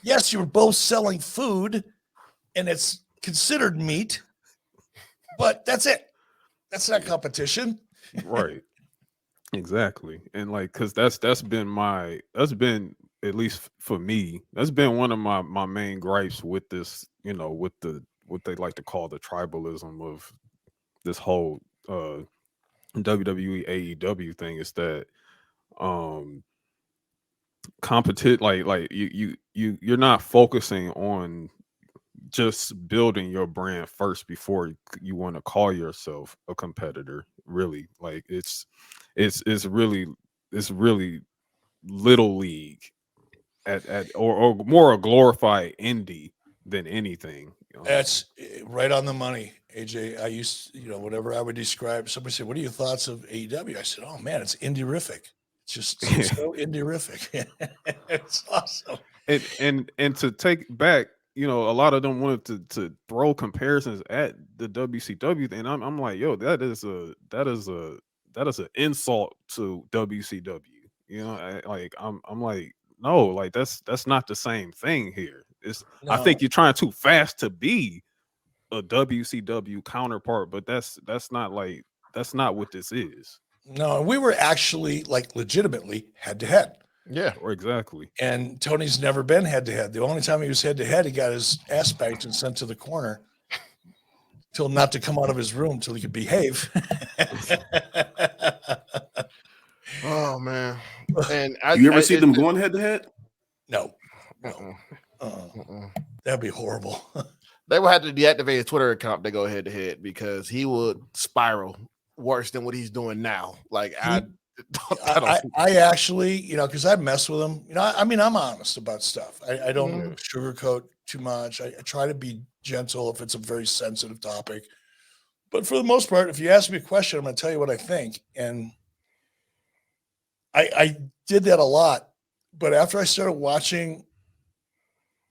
Yes, you're both selling food and it's considered meat, but that's it. That's not competition. Right. Exactly. And like, cause that's been at least for me, that's been one of my main gripes with this, with what they like to call the tribalism of this whole WWE AEW thing, is that you're not focusing on just building your brand first before you want to call yourself a competitor. Really, like it's really little league or more a glorified indie than anything. That's right on the money, AJ. I used, whenever I would describe, somebody said, "What are your thoughts of AEW?" I said, "Oh man, it's indie-rific. It's just so indie-rific." It's awesome. And to take back, a lot of them wanted to throw comparisons at the WCW thing. And I'm like, yo, that is an insult to WCW. I'm like, no, like that's not the same thing here. I think you're trying too fast to be a WCW counterpart, but that's not what this is. No, we were actually like legitimately head to head. Yeah, exactly. And Tony's never been head to head. The only time he was head to head, he got his ass spanked and sent to the corner, told not to come out of his room till he could behave. Oh man! And you ever see them going head to head? No. That'd be horrible. They would have to deactivate his Twitter account to go head to head because he would spiral worse than what he's doing now. Like I actually, because I mess with him. I'm honest about stuff. I don't sugarcoat too much. I try to be gentle if it's a very sensitive topic. But for the most part, if you ask me a question, I'm going to tell you what I think. And I did that a lot. But after I started watching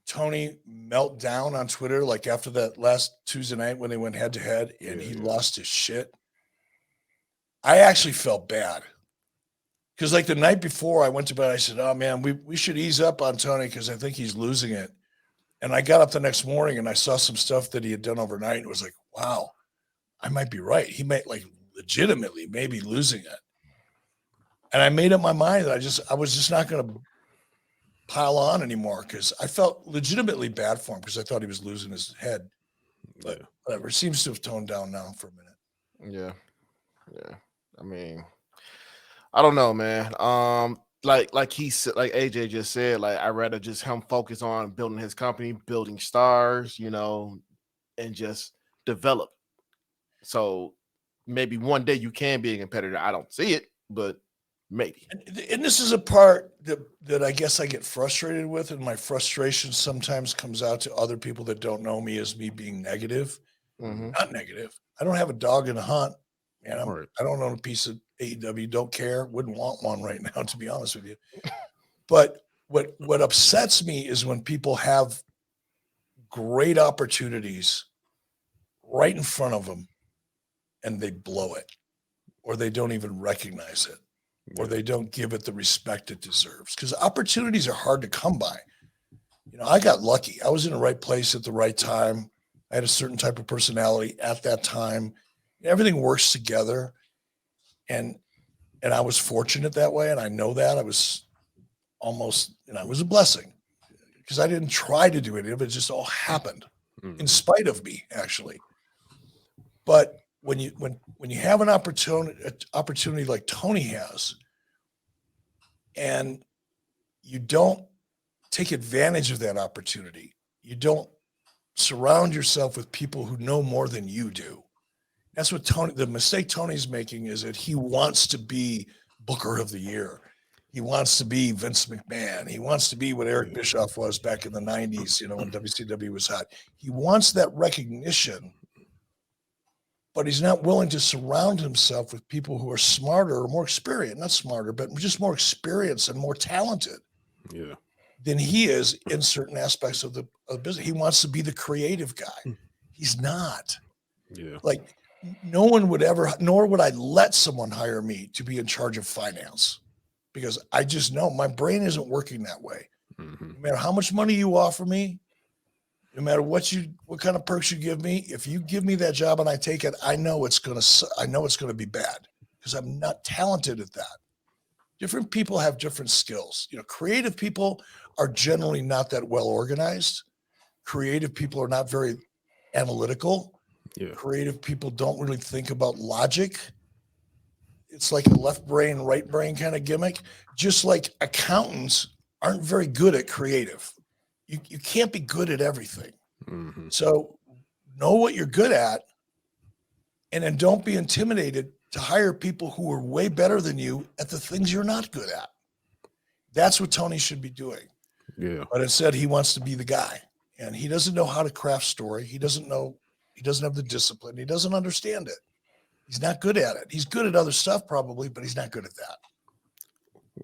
Tony melt down on Twitter, like after that last Tuesday night when they went head to head and he lost his shit, I actually felt bad. Because like the night before I went to bed, I said, oh man, we should ease up on Tony because I think he's losing it. And I got up the next morning and I saw some stuff that he had done overnight. And it was like, wow, I might be right. He might like legitimately maybe losing it. And I made up my mind that I was just not going to pile on anymore because I felt legitimately bad for him because I thought he was losing his head. But whatever, it seems to have toned down now for a minute. Yeah. I mean, I don't know, man. Like he said, like AJ just said, like I'd rather just him focus on building his company, building stars, and just develop. So maybe one day you can be a competitor. I don't see it, but maybe. And this is a part that I guess I get frustrated with, and my frustration sometimes comes out to other people that don't know me as me being negative. Not negative. I don't have a dog in the hunt. Man, I don't own a piece of AEW. Don't care. Wouldn't want one right now, to be honest with you. But what upsets me is when people have great opportunities right in front of them and they blow it, or they don't even recognize it, or they don't give it the respect it deserves, because opportunities are hard to come by. I got lucky. I was in the right place at the right time. I had a certain type of personality at that time. Everything works together. And I was fortunate that way. And I know that I was almost, it was a blessing because I didn't try to do any of it. It just all happened in spite of me, actually. But when you have an opportunity like Tony has, and you don't take advantage of that opportunity, you don't surround yourself with people who know more than you do. That's what the mistake Tony's making is that he wants to be Booker of the Year. He wants to be Vince McMahon. He wants to be what Eric Bischoff was back in the 90s, when WCW was hot. He wants that recognition, but he's not willing to surround himself with people who are smarter or more experienced, not smarter, but just more experienced and more talented than he is in certain aspects of the business. He wants to be the creative guy. He's not. Like, no one would ever, nor would I let someone hire me to be in charge of finance, because I just know my brain isn't working that way. No matter how much money you offer me, no matter what kind of perks you give me, if you give me that job and I take it, I know it's going to be bad because I'm not talented at that. Different people have different skills. Creative people are generally not that well organized. Creative people are not very analytical. Creative people don't really think about logic. It's like a left brain, right brain kind of gimmick. Just like accountants aren't very good at creative. You can't be good at everything. So know what you're good at, and then don't be intimidated to hire people who are way better than you at the things you're not good at. That's what Tony should be doing. But instead, he wants to be the guy, and he doesn't know how to craft story. He doesn't have the discipline. He doesn't understand it. He's not good at it. He's good at other stuff probably, but he's not good at that.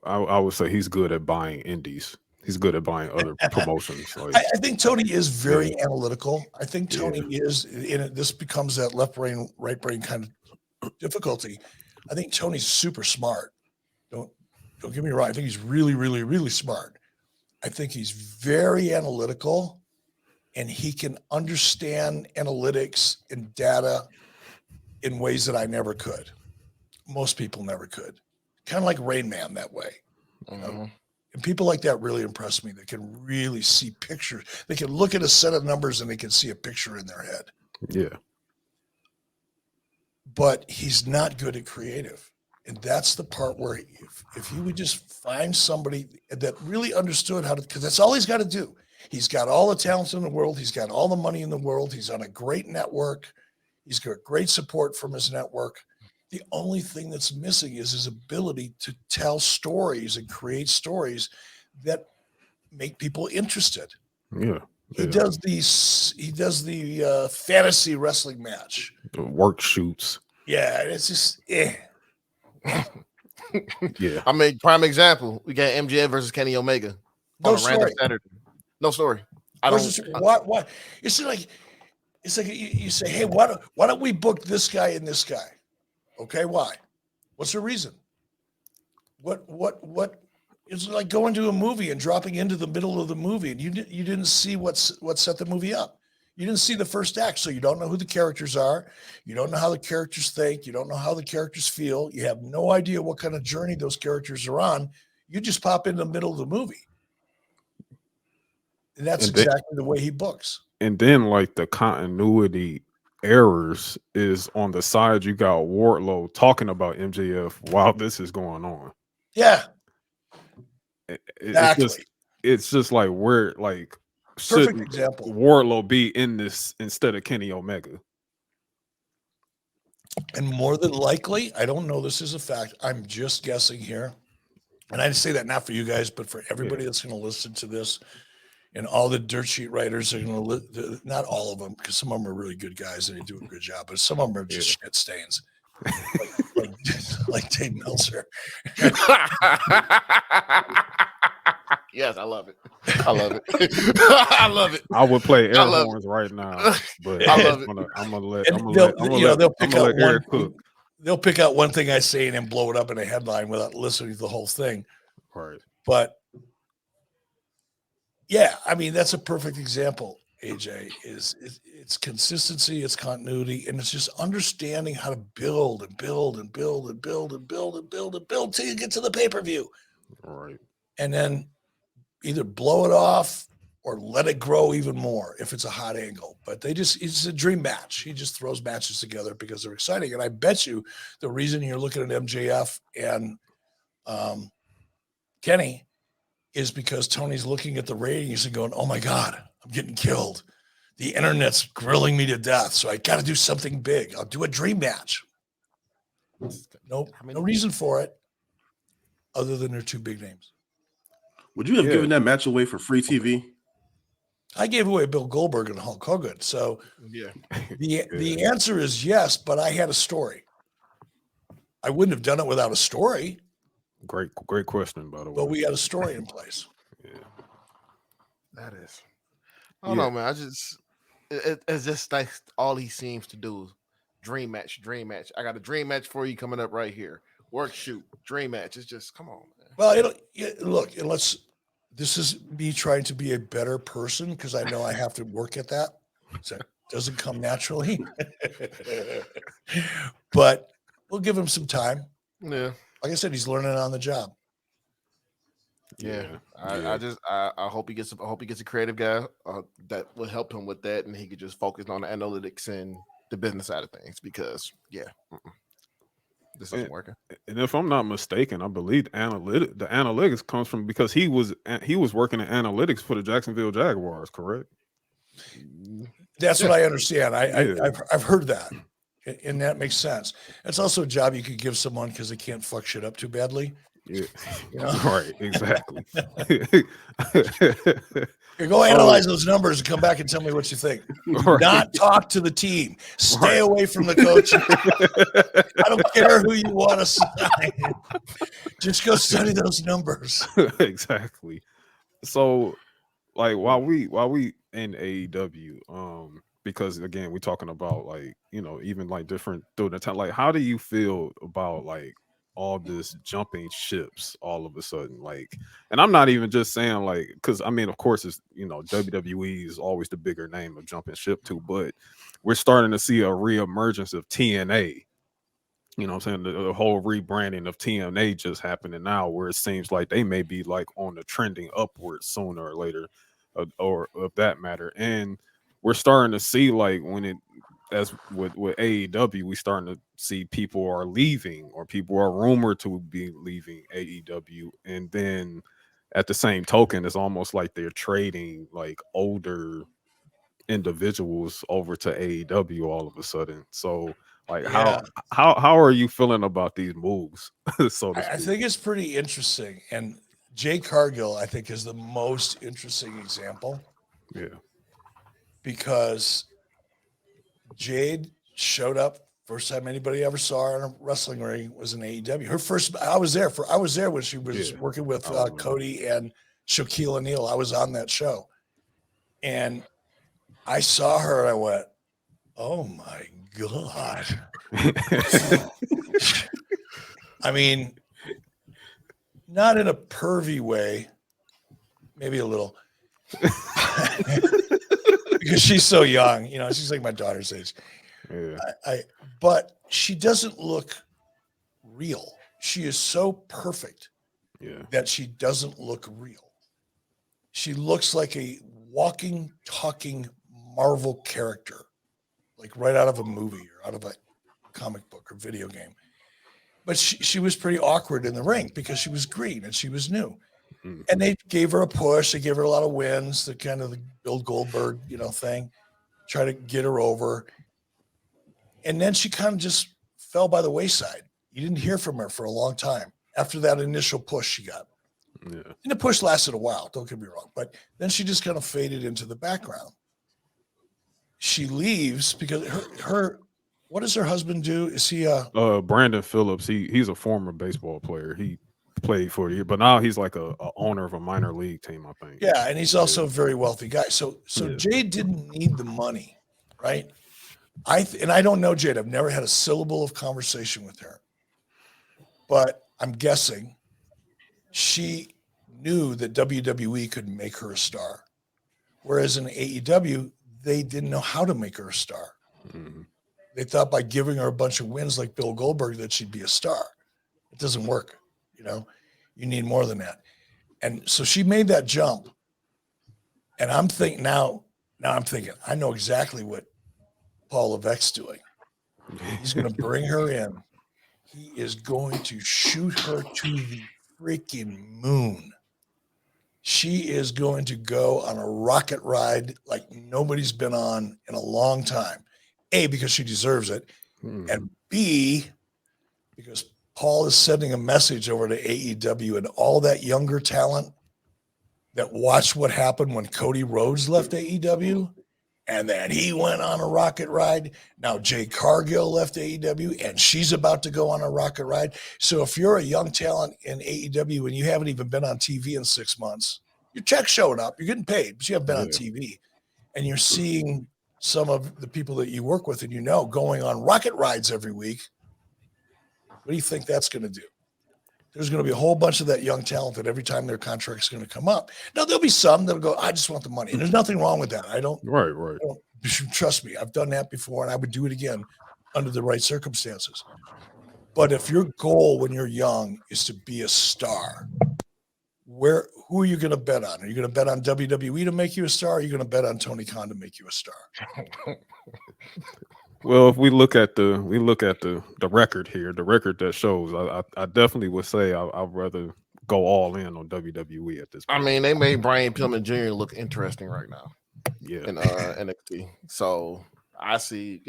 I would say he's good at buying indies. He's good at buying other promotions. I think Tony is very analytical. I think Tony is, and this becomes that left brain, right brain kind of difficulty. I think Tony's super smart. Don't get me wrong. I think he's really, really, really smart. I think he's very analytical, and he can understand analytics and data in ways that I never could. Most people never could. Kind of like Rain Man that way. And people like that really impress me. They can really see pictures. They can look at a set of numbers and they can see a picture in their head. But he's not good at creative. And that's the part where if he would just find somebody that really understood how to, because that's all he's got to do. He's got all the talents in the world. He's got all the money in the world. He's on a great network. He's got great support from his network. The only thing that's missing is his ability to tell stories and create stories that make people interested. He does the fantasy wrestling match. The work shoots. It's just I mean, prime example. We got MJF versus Kenny Omega on a random Saturday. No story. Why? It's like you say, hey, why don't we book this guy and this guy? Okay, why? What's the reason? What? It's like going to a movie and dropping into the middle of the movie, and you didn't see what set the movie up. You didn't see the first act, so you don't know who the characters are. You don't know how the characters think. You don't know how the characters feel. You have no idea what kind of journey those characters are on. You just pop in the middle of the movie. And that's exactly the way he books. And then, like, the continuity errors is on the side. You got Wardlow talking about MJF while this is going on. Exactly. It's just like, where, like, perfect example. Wardlow be in this instead of Kenny Omega? And more than likely, I don't know this is a fact. I'm just guessing here. And I say that not for you guys, but for everybody that's going to listen to this. And all the dirt sheet writers are going to, not all of them, because some of them are really good guys and they do a good job, but some of them are just shit stains, like Dave Meltzer. Yes, I love it. I love it. I love it. I would play air I love horns right now, but I love it. I'm gonna let And I'm gonna let they'll pick out Eric cook. they'll pick out one thing I say and then blow it up in a headline without listening to the whole thing. Right. But yeah, I mean that's a perfect example. AJ is it's consistency, it's continuity, and it's just understanding how to build and build and build and build and build and build and build till you get to the pay-per-view. Right. And then either blow it off or let it grow even more if it's a hot angle. But it's a dream match. He just throws matches together because they're exciting. And I bet you the reason you're looking at MJF and Kenny is because Tony's looking at the ratings and going, oh my God, I'm getting killed. The internet's grilling me to death. So I got to do something big. I'll do a dream match. Nope. No reason for it other than they're two big names. Would you have given that match away for free TV? I gave away Bill Goldberg and Hulk Hogan. So Yeah. the answer is yes, but I had a story. I wouldn't have done it without a story. Great question, by the way. But we had a story in place. Yeah. That is. I don't know, man. It's just like all he seems to do is dream match. I got a dream match for you coming up right here. Work, shoot, dream match. It's just, come on, man. Well, look, this is me trying to be a better person because I know I have to work at that. So it doesn't come naturally. But we'll give him some time. Yeah. Like I said, he's learning on the job. Yeah. I hope he gets a creative guy that will help him with that, and he could just focus on the analytics and the business side of things because this isn't working. And if I'm not mistaken, I believe the analytics comes from because he was working in analytics for the Jacksonville Jaguars, correct? That's what I understand. I've heard that, and that makes sense. It's also a job you could give someone because they can't fuck shit up too badly. Yeah, you know? Right, exactly. You go analyze those numbers and come back and tell me what you think. Right. Not talk to the team. Stay away from the coach. I don't care who you want to sign. Just go study those numbers. Exactly. So, like, while we in AEW, because again, we're talking about like even like different through the time. Like, how do you feel about like all this jumping ships all of a sudden? Like, and I'm not even just saying like, because I mean, of course, it's WWE is always the bigger name of jumping ship too, but we're starting to see a reemergence of TNA. You know what I'm saying? The whole rebranding of TNA just happening now, where it seems like they may be like on the trending upward sooner or later, or of that matter. And we're starting to see like when it, as with AEW, we starting to see people are leaving or people are rumored to be leaving AEW. And then at the same token, it's almost like they're trading like older individuals over to AEW all of a sudden. So like how are you feeling about these moves? So I think it's pretty interesting. And Jay Cargill, I think, is the most interesting example. Yeah. Because Jade showed up first time anybody ever saw her in a wrestling ring was in AEW. Her first, I was there when she was working with Cody and Shaquille O'Neal. I was on that show, and I saw her and I went, "Oh my God!" I mean, not in a pervy way, maybe a little. Because she's so young, she's like my daughter's age. Yeah. But she doesn't look real. She is so perfect that she doesn't look real. She looks like a walking, talking Marvel character, like right out of a movie or out of a comic book or video game. But she was pretty awkward in the ring because she was green and she was new. Mm-hmm. And they gave her a push. They gave her a lot of wins, the kind of the Bill Goldberg, thing, try to get her over. And then she kind of just fell by the wayside. You didn't hear from her for a long time after that initial push she got. Yeah. And the push lasted a while, don't get me wrong. But then she just kind of faded into the background. She leaves because her what does her husband do? Is he Brandon Phillips? He's a former baseball player. He played for you, but now he's like a owner of a minor league team, I think. Yeah, and he's also a very wealthy guy. So Yeah. Jade didn't need the money, right? And I don't know Jade. I've never had a syllable of conversation with her, but I'm guessing she knew that WWE could make her a star, whereas in AEW they didn't know how to make her a star. Mhm. They thought by giving her a bunch of wins like Bill Goldberg that she'd be a star. It doesn't work. You need more than that. And so she made that jump. And I'm thinking now I'm thinking, I know exactly what Paul Levesque's doing. He's going to bring her in. He is going to shoot her to the freaking moon. She is going to go on a rocket ride like nobody's been on in a long time. A, because she deserves it. Mhm. And B, because Paul is sending a message over to AEW and all that younger talent that watched what happened when Cody Rhodes left AEW, and then he went on a rocket ride. Now Jade Cargill left AEW, and she's about to go on a rocket ride. So if you're a young talent in AEW and you haven't even been on TV in 6 months, your check's showing up, you're getting paid, but you haven't been on TV, and you're seeing some of the people that you work with and going on rocket rides every week. What do you think that's going to do? There's going to be a whole bunch of that young talent that every time their contract is going to come up. Now, there'll be some that'll go, I just want the money. And there's nothing wrong with that. Right. Trust me, I've done that before and I would do it again under the right circumstances. But if your goal when you're young is to be a star, who are you going to bet on? Are you going to bet on WWE to make you a star? Or are you going to bet on Tony Khan to make you a star? Well, if we look at the record here, the record that shows, I definitely would say I'd rather go all in on WWE at this point. I mean, they made Brian Pillman Jr. look interesting right now. Yeah. In NXT. So I see,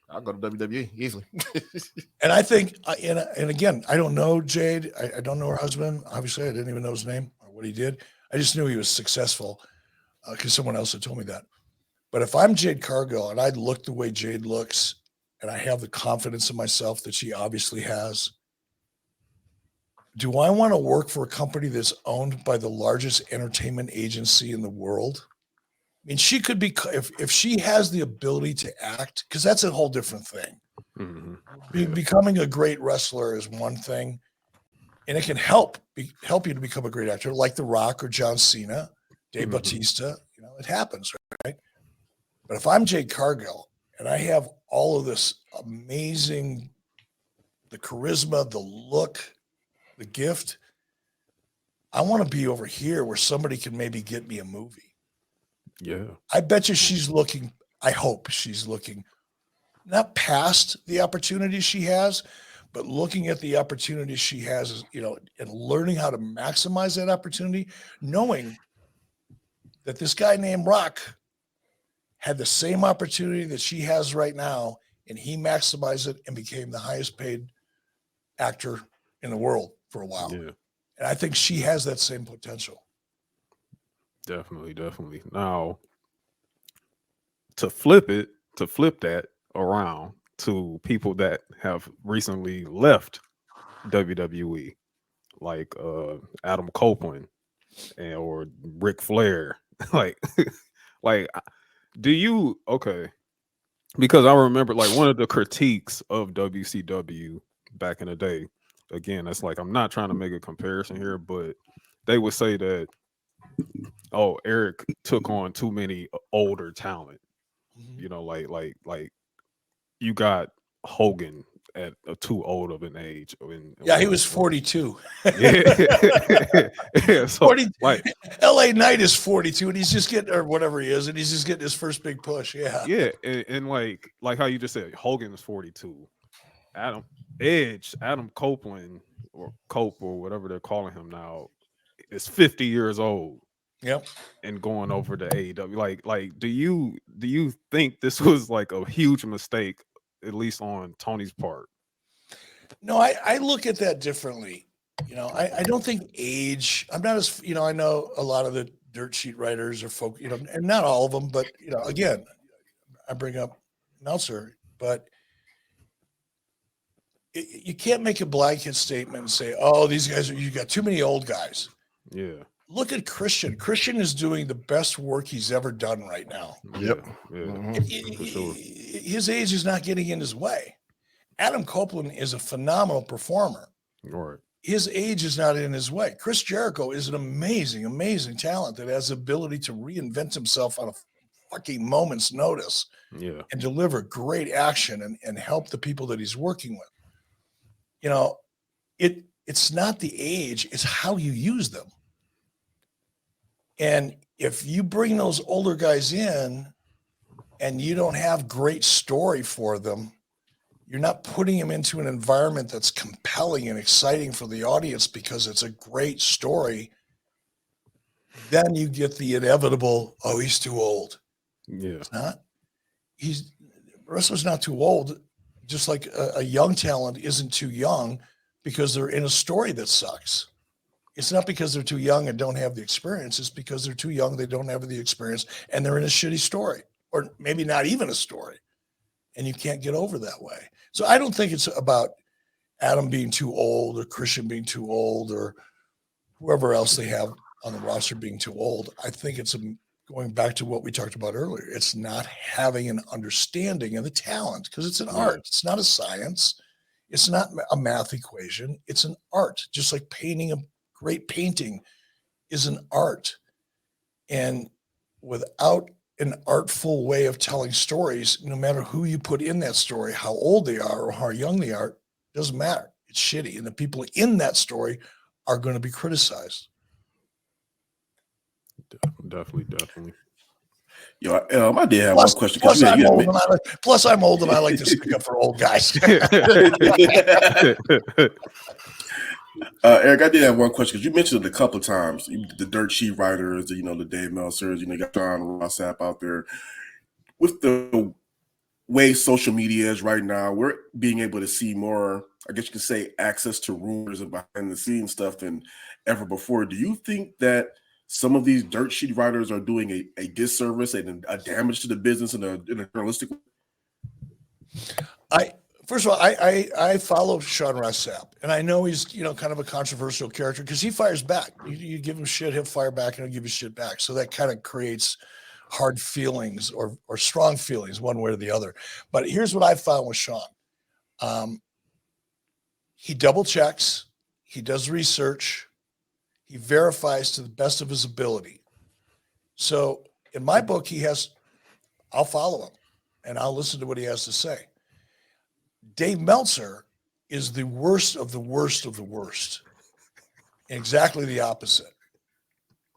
I'll go to WWE easily. And I think, and again, I don't know Jade. I don't know her husband. Obviously, I didn't even know his name or what he did. I just knew he was successful because someone else had told me that. But if I'm Jade Cargill and I look the way Jade looks and I have the confidence in myself that she obviously has, do I want to work for a company that's owned by the largest entertainment agency in the world? I mean, she could be, if she has the ability to act, because that's a whole different thing. Mm-hmm. Becoming a great wrestler is one thing, and it can help you to become a great actor, like The Rock or John Cena, Dave Bautista. It happens, right? But if I'm Jade Cargill and I have all of this amazing, the charisma, the look, the gift, I want to be over here where somebody can maybe get me a movie. Yeah. I bet you she's looking, I hope she's looking not past the opportunities she has, but looking at the opportunities she has, and learning how to maximize that opportunity, knowing that this guy named Rock had the same opportunity that she has right now, and he maximized it and became the highest paid actor in the world for a while. Yeah. And I think she has that same potential. Definitely. Now, to flip that around to people that have recently left WWE, like Adam Copeland or Ric Flair, like do you because I remember like one of the critiques of WCW back in the day, again, it's like I'm not trying to make a comparison here, but they would say that Eric took on too many older talent. Like you got Hogan at too old of an age. He was 42. Yeah. So 40, like LA Knight is 42 and he's just getting, or whatever he is, and he's just getting his first big push. Yeah. And like how you just said, Hogan is 42. Adam Copeland or Cope or whatever they're calling him now is 50 years old. Yep. And going over to AEW. Like do you think this was like a huge mistake, at least on Tony's part? No, I look at that differently. I don't think age, I'm not as, I know a lot of the dirt sheet writers or folk, and not all of them, but, again, I bring up Meltzer, but you can't make a blanket statement and say, "Oh, these guys you got too many old guys." Yeah. Look at Christian. Christian is doing the best work he's ever done right now. Yep. Yeah. Mhm. For sure. His age is not getting in his way. Adam Copeland is a phenomenal performer. All right. His age is not in his way. Chris Jericho is an amazing, amazing talent that has the ability to reinvent himself on a fucking moment's notice Yeah. and deliver great action and help the people that he's working with. You know, it's not the age, it's how you use them. And if you bring those older guys in and you don't have great story for them, you're not putting them into an environment that's compelling and exciting for the audience because it's a great story, then you get the inevitable, oh, he's too old. Yeah. It's not. Wrestler's not too old, just like a young talent isn't too young because they're in a story that sucks. It's not because they're too young and don't have the experience. It's because they're too young, they don't have the experience, and they're in a shitty story, or maybe not even a story. And you can't get over that way. So I don't think it's about Adam being too old or Christian being too old or whoever else they have on the roster being too old. I think it's going back to what we talked about earlier. It's not having an understanding of the talent because it's an art. It's not a science. It's not a math equation. It's an art, just like painting. A great painting is an art. And without an artful way of telling stories, no matter who you put in that story, how old they are or how young they are, doesn't matter. It's shitty. And the people in that story are going to be criticized. Definitely. Yo, I did have Plus, one question. plus, I'm old You I'm old and I like to stick up for old guys. Eric, I did have one question because you mentioned it a couple of times. The dirt sheet writers, the Dave Meltzers, you got John Rossap out there. With the way social media is right now, we're being able to see more, I guess you could say, access to rumors and behind the scenes stuff than ever before. Do you think that some of these dirt sheet writers are doing a disservice and a damage to the business in a journalistic way? First of all, I follow Sean Rossap, and I know he's kind of a controversial character because he fires back. You give him shit, he'll fire back, and he'll give you shit back. So that kind of creates hard feelings or strong feelings, one way or the other. But here's what I found with Sean: he double checks, he does research, he verifies to the best of his ability. So in my book, I'll follow him, and I'll listen to what he has to say. Dave Meltzer is the worst of the worst of the worst. Exactly the opposite.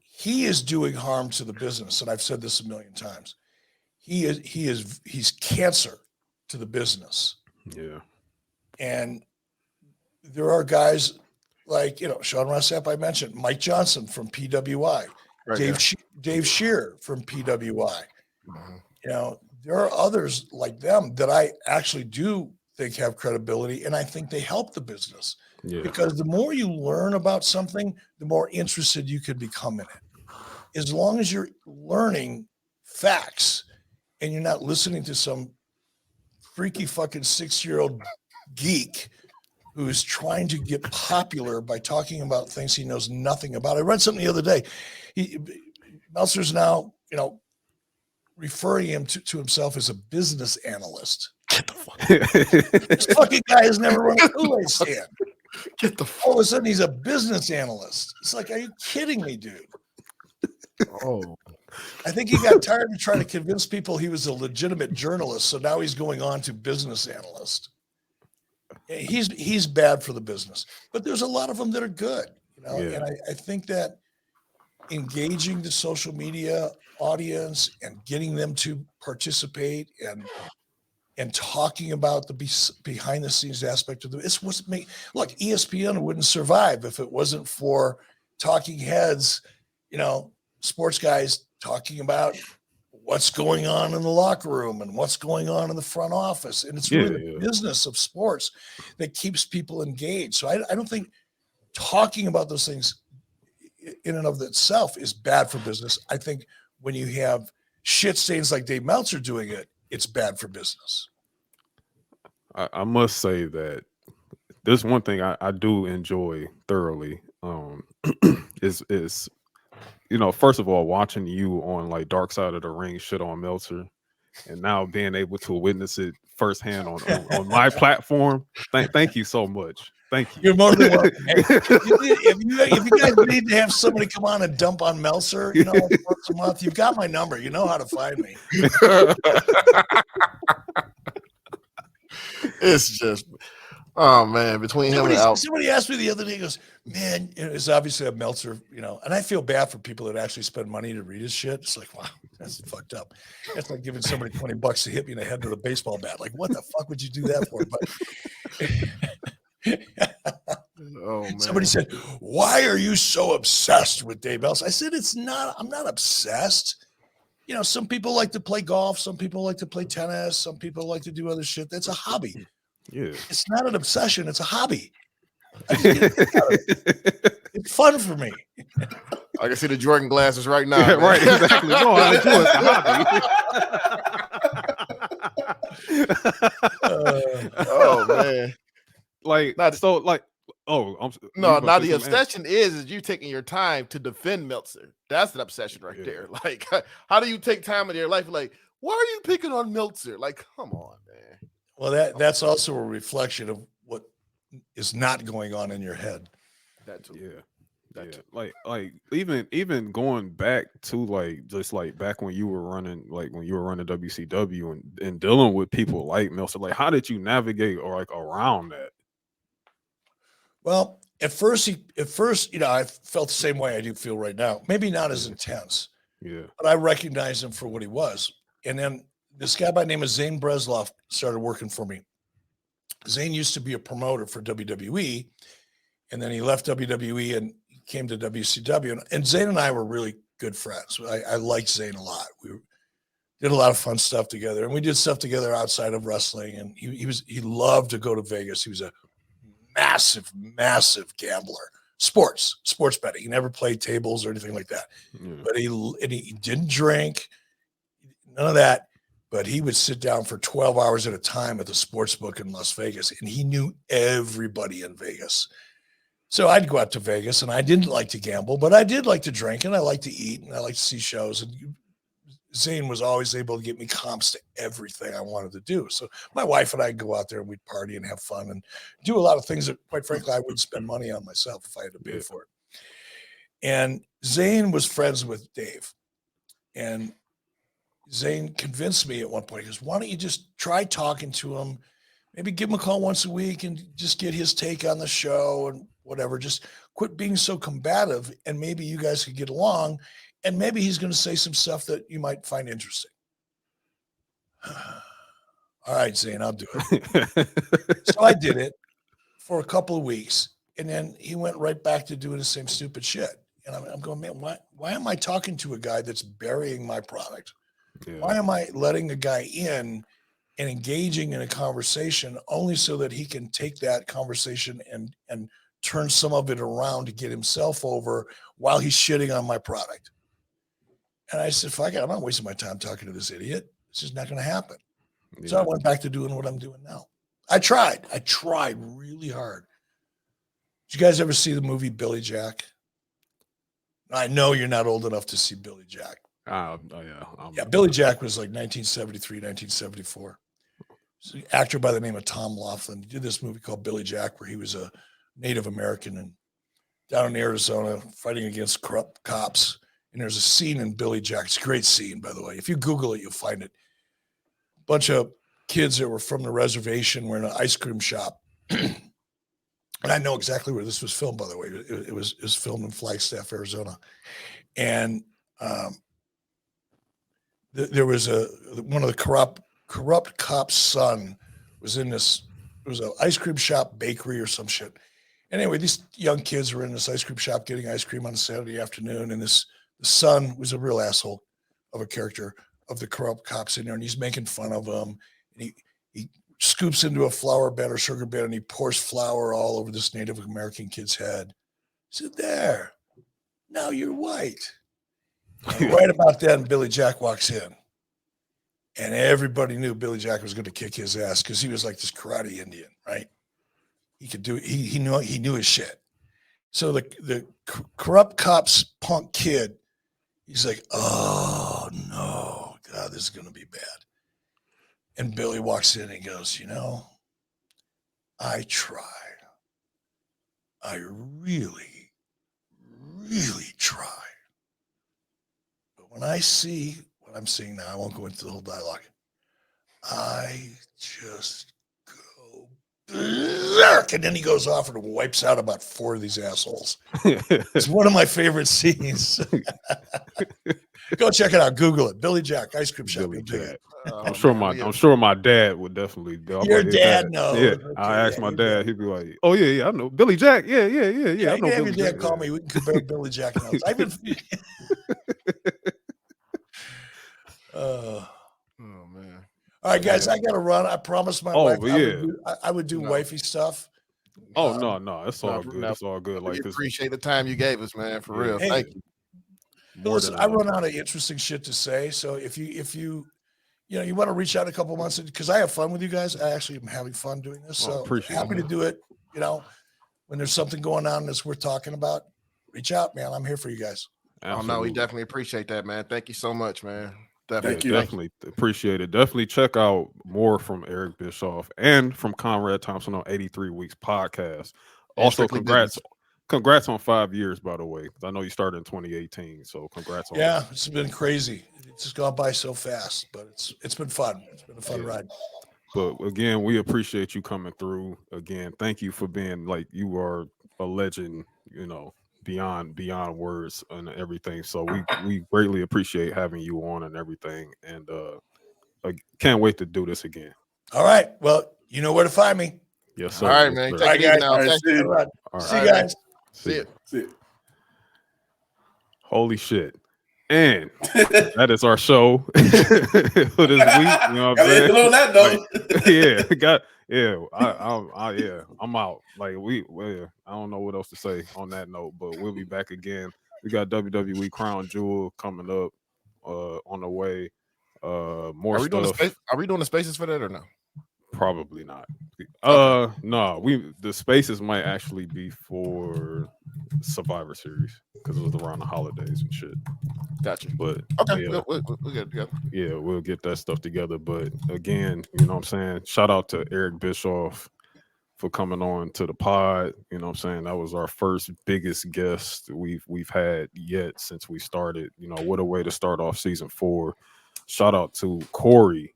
He is doing harm to the business, and I've said this a million times. He's cancer to the business. Yeah. And there are guys like, Sean Rossap, I mentioned, Mike Johnson from PWI, right, Dave Shearer from PWI. Mm-hmm. There are others like them that I actually do think have credibility, and I think they help the business. Yeah. Because the more you learn about something, the more interested you can become in it. As long as you're learning facts and you're not listening to some freaky fucking 6-year-old geek who's trying to get popular by talking about things he knows nothing about. I read something the other day. Meltzer's now, referring him to himself as a business analyst. Get the fuck. This fucking guy has never run a Kool-Aid stand. Get the fuck. All of a sudden, he's a business analyst. It's like, are you kidding me, dude? Oh, I think he got tired of trying to convince people he was a legitimate journalist, so now he's going on to business analyst. He's bad for the business, but there's a lot of them that are good, Yeah. And I think that engaging the social media audience and getting them to participate and talking about the behind the scenes aspect of it's what's look, ESPN wouldn't survive if it wasn't for talking heads, sports guys talking about what's going on in the locker room and what's going on in the front office. And it's really the business of sports that keeps people engaged. So I don't think talking about those things in and of itself is bad for business. I think when you have shit stains like Dave Meltzer doing it, it's bad for business. I must say that there's one thing I do enjoy thoroughly. Is first of all, watching you on like Dark Side of the Ring shit on Meltzer, and now being able to witness it firsthand on my platform. Thank you so much. Thank you. You're more than welcome. Hey, if you guys need to have somebody come on and dump on Meltzer, once a month, you've got my number. You know how to find me. It's just, oh man, between him and Al. Somebody asked me the other day, he goes, man, it's obviously a Meltzer, and I feel bad for people that actually spend money to read his shit. It's like, wow, that's fucked up. It's like giving somebody $20 to hit me in the head with a baseball bat. Like, what the fuck would you do that for? But Oh man. somebody said, why are you so obsessed with Dave Meltzer? I said, I'm not obsessed. Some people like to play golf. Some people like to play tennis. Some people like to do other shit. That's a hobby. Yeah. It's not an obsession. It's a hobby. It's fun for me. I can see the Jordan glasses right now. Yeah, man. right, exactly. No, I do it. It's a hobby. Oh man. Like Not- so, like oh, I'm No, you now gonna the say something? obsession is you taking your time to defend Meltzer. That's an obsession right Yeah. there. Like, how do you take time in your life? Like, why are you picking on Meltzer? Like, come on, man. Well, that's also a reflection of what is not going on in your head. That too. Yeah. That Yeah, like even going back to like just like back when you were running WCW and dealing with people like Meltzer, like how did you navigate or like around that? Well, at first, I felt the same way I do feel right now. Maybe not as intense, Yeah, but I recognized him for what he was. And then this guy by the name of Zane Bresloff started working for me. Zane used to be a promoter for WWE, and then he left WWE and came to WCW. And Zane and I were really good friends. I liked Zane a lot. We did a lot of fun stuff together, and we did stuff together outside of wrestling. And he loved to go to Vegas. He was a massive gambler. Sports betting. He never played tables or anything like that. yeah. But he didn't drink, none of that. But he would sit down for 12 hours at a time at the sports book in Las Vegas, and he knew everybody in Vegas. So I'd go out to Vegas, and I didn't like to gamble, but I did like to drink, and I like to eat, and I like to see shows. And Zane was always able to get me comps to everything I wanted to do. So my wife and I go out there, and we'd party and have fun and do a lot of things that, quite frankly, I wouldn't spend money on myself if I had to pay for it. And Zane was friends with Dave, and Zane convinced me at one point. He goes, why don't you just try talking to him? Maybe give him a call once a week and just get his take on the show and whatever. Just quit being so combative, and maybe you guys could get along, and maybe he's going to say some stuff that you might find interesting. All right, Zane, I'll do it. So I did it for a couple of weeks, and then he went right back to doing the same stupid shit. And I'm going, man, why am I talking to a guy that's burying my product? Yeah. Why am I letting a guy in and engaging in a conversation only so that he can take that conversation and turn some of it around to get himself over while he's shitting on my product? And I said, fuck it, I'm not wasting my time talking to this idiot. It's just not going to happen. Yeah. So I went back to doing what I'm doing now. I tried really hard. Did you guys ever see the movie Billy Jack? I know you're not old enough to see Billy Jack. Yeah, Billy Jack was like 1973, 1974. It's an actor by the name of Tom Laughlin. He did this movie called Billy Jack, where he was a Native American and down in Arizona fighting against corrupt cops. And there's a scene in Billy Jack. It's a great scene, by the way. If you Google it, you'll find it. A bunch of kids that were from the reservation were in an ice cream shop. And I know exactly where this was filmed, by the way. It was filmed in Flagstaff, Arizona. And there was one of the corrupt cop's son was in this. It was an ice cream shop, bakery, or some shit. Anyway, these young kids were in this ice cream shop getting ice cream on a Saturday afternoon, and the son was a real asshole of a character of the corrupt cops in there, and he's making fun of them. And he scoops into a flour bed or sugar bed, and he pours flour all over this Native American kid's head. He said, there, now you're white. And right about then, Billy Jack walks in. And everybody knew Billy Jack was going to kick his ass because he was like this karate Indian, right? he could do it. He knew his shit. So the corrupt cops punk kid, he's like, oh no, God, this is gonna be bad. And Billy walks in and he goes, I try. I really, really try. But when I see what I'm seeing now, I won't go into the whole dialogue. I just go berserk. And then he goes off and wipes out about 4 of these assholes. It's one of my favorite scenes. Go check it out. Google it. Billy Jack Ice Cream Shop. Billy Jack. I'm man, sure my dad would definitely. Your dad knows. Yeah, Okay, I asked my your dad. He'd be like, "Oh yeah, I know Billy Jack. Yeah. I You know can have your Billy dad Jack. call me. We can compare Billy Jack and others. I've been. Oh man. All right, guys, I got to run. I promised my wife I would do wifey stuff. Oh no, it's all good. No. It's all good. We Like, appreciate the time you gave us, man. For real. Hey, Thank you. Listen, I run out of interesting shit to say. So if you want to reach out a couple months, because I have fun with you guys. I actually am having fun doing this. So happy to do it. When there's something going on that's worth talking about, reach out, man. I'm here for you guys. Absolutely. Oh no, we definitely appreciate that, man. Thank you so much, man. Definitely appreciate it. Definitely check out more from Eric Bischoff and from Conrad Thompson on 83 Weeks podcast. Also, congrats on 5 years, by the way. I know you started in 2018, so congrats on that. It's been crazy. It's just gone by so fast, but it's been fun. It's been a fun ride. But again, we appreciate you coming through. Again, thank you for being like, you are a legend, beyond words and everything. So we greatly appreciate having you on and everything. And I can't wait to do this again. All right. Well, you know where to find me. Yes, sir. All right, man. Take it easy now. See you guys. See you. Holy shit. And that is our show for this week. You know what I'm saying? On that note. I'm out. Like I don't know what else to say on that note, but we'll be back again. We got WWE Crown Jewel coming up on the way. More stuff. Are we doing the spaces for that or no? Probably not. No, the spaces might actually be for Survivor Series because it was around the holidays and shit. Gotcha. But okay, we'll get it together. Yeah, we'll get that stuff together. But again, you know what I'm saying? Shout out to Eric Bischoff for coming on to the pod. You know what I'm saying? That was our first biggest guest we've had yet since we started. What a way to start off season 4. Shout out to Corey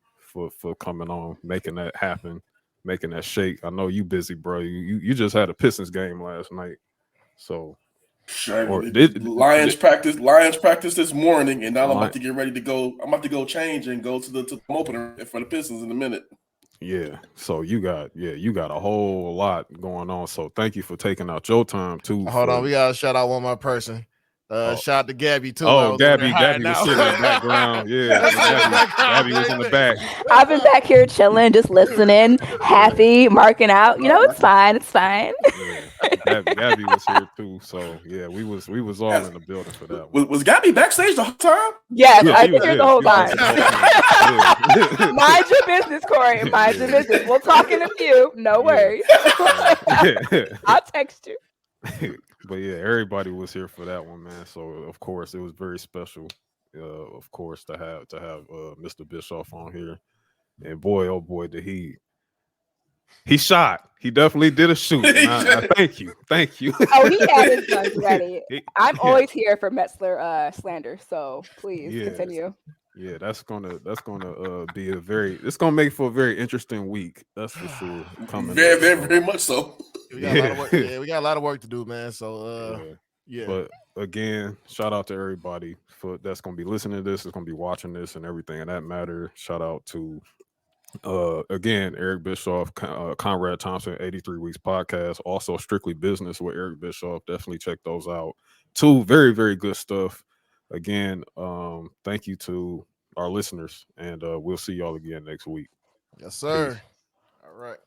for coming on, making that happen, making that shake. I know you busy, bro. You just had a Pistons game last night, so Lions practice this morning, and now I'm about to get ready to go. I'm about to go change and go to the opener for the Pistons in a minute. Yeah, so you got a whole lot going on. So thank you for taking out your time too. Hold on, we gotta shout out one more person. Shout out to Gabby too. Gabby was sitting in the background. Yeah, Gabby was in the back. I've been back here chilling, just listening, happy, marking out. It's fine. It's fine. Yeah. Gabby was here too. So yeah, we was all in the building for that one. Was Gabby backstage the whole time? Yes, I was here the whole time. Mind your business, Corey. Mind your business. We'll talk in a few. No worries. I'll text you. But yeah, everybody was here for that one, man. So of course it was very special, of course, to have Mr. Bischoff on here. And boy, oh boy, did he shot. He definitely did a shoot. I thank you. Oh, he had his guns ready. I'm always here for Metzler slander. So please continue. Yeah, that's gonna be it's gonna make for a very interesting week. That's for sure. Coming very much so. We got a lot of work. Yeah, we got a lot of work to do, man. So yeah. But again, shout out to everybody that's gonna be listening to this, is gonna be watching this and everything in that matter. Shout out to again, Eric Bischoff, Conrad Thompson, 83 Weeks podcast, also Strictly Business with Eric Bischoff. Definitely check those out. 2 very, very good stuff. Again, thank you to our listeners, and we'll see y'all again next week. Yes, sir. Peace. All right.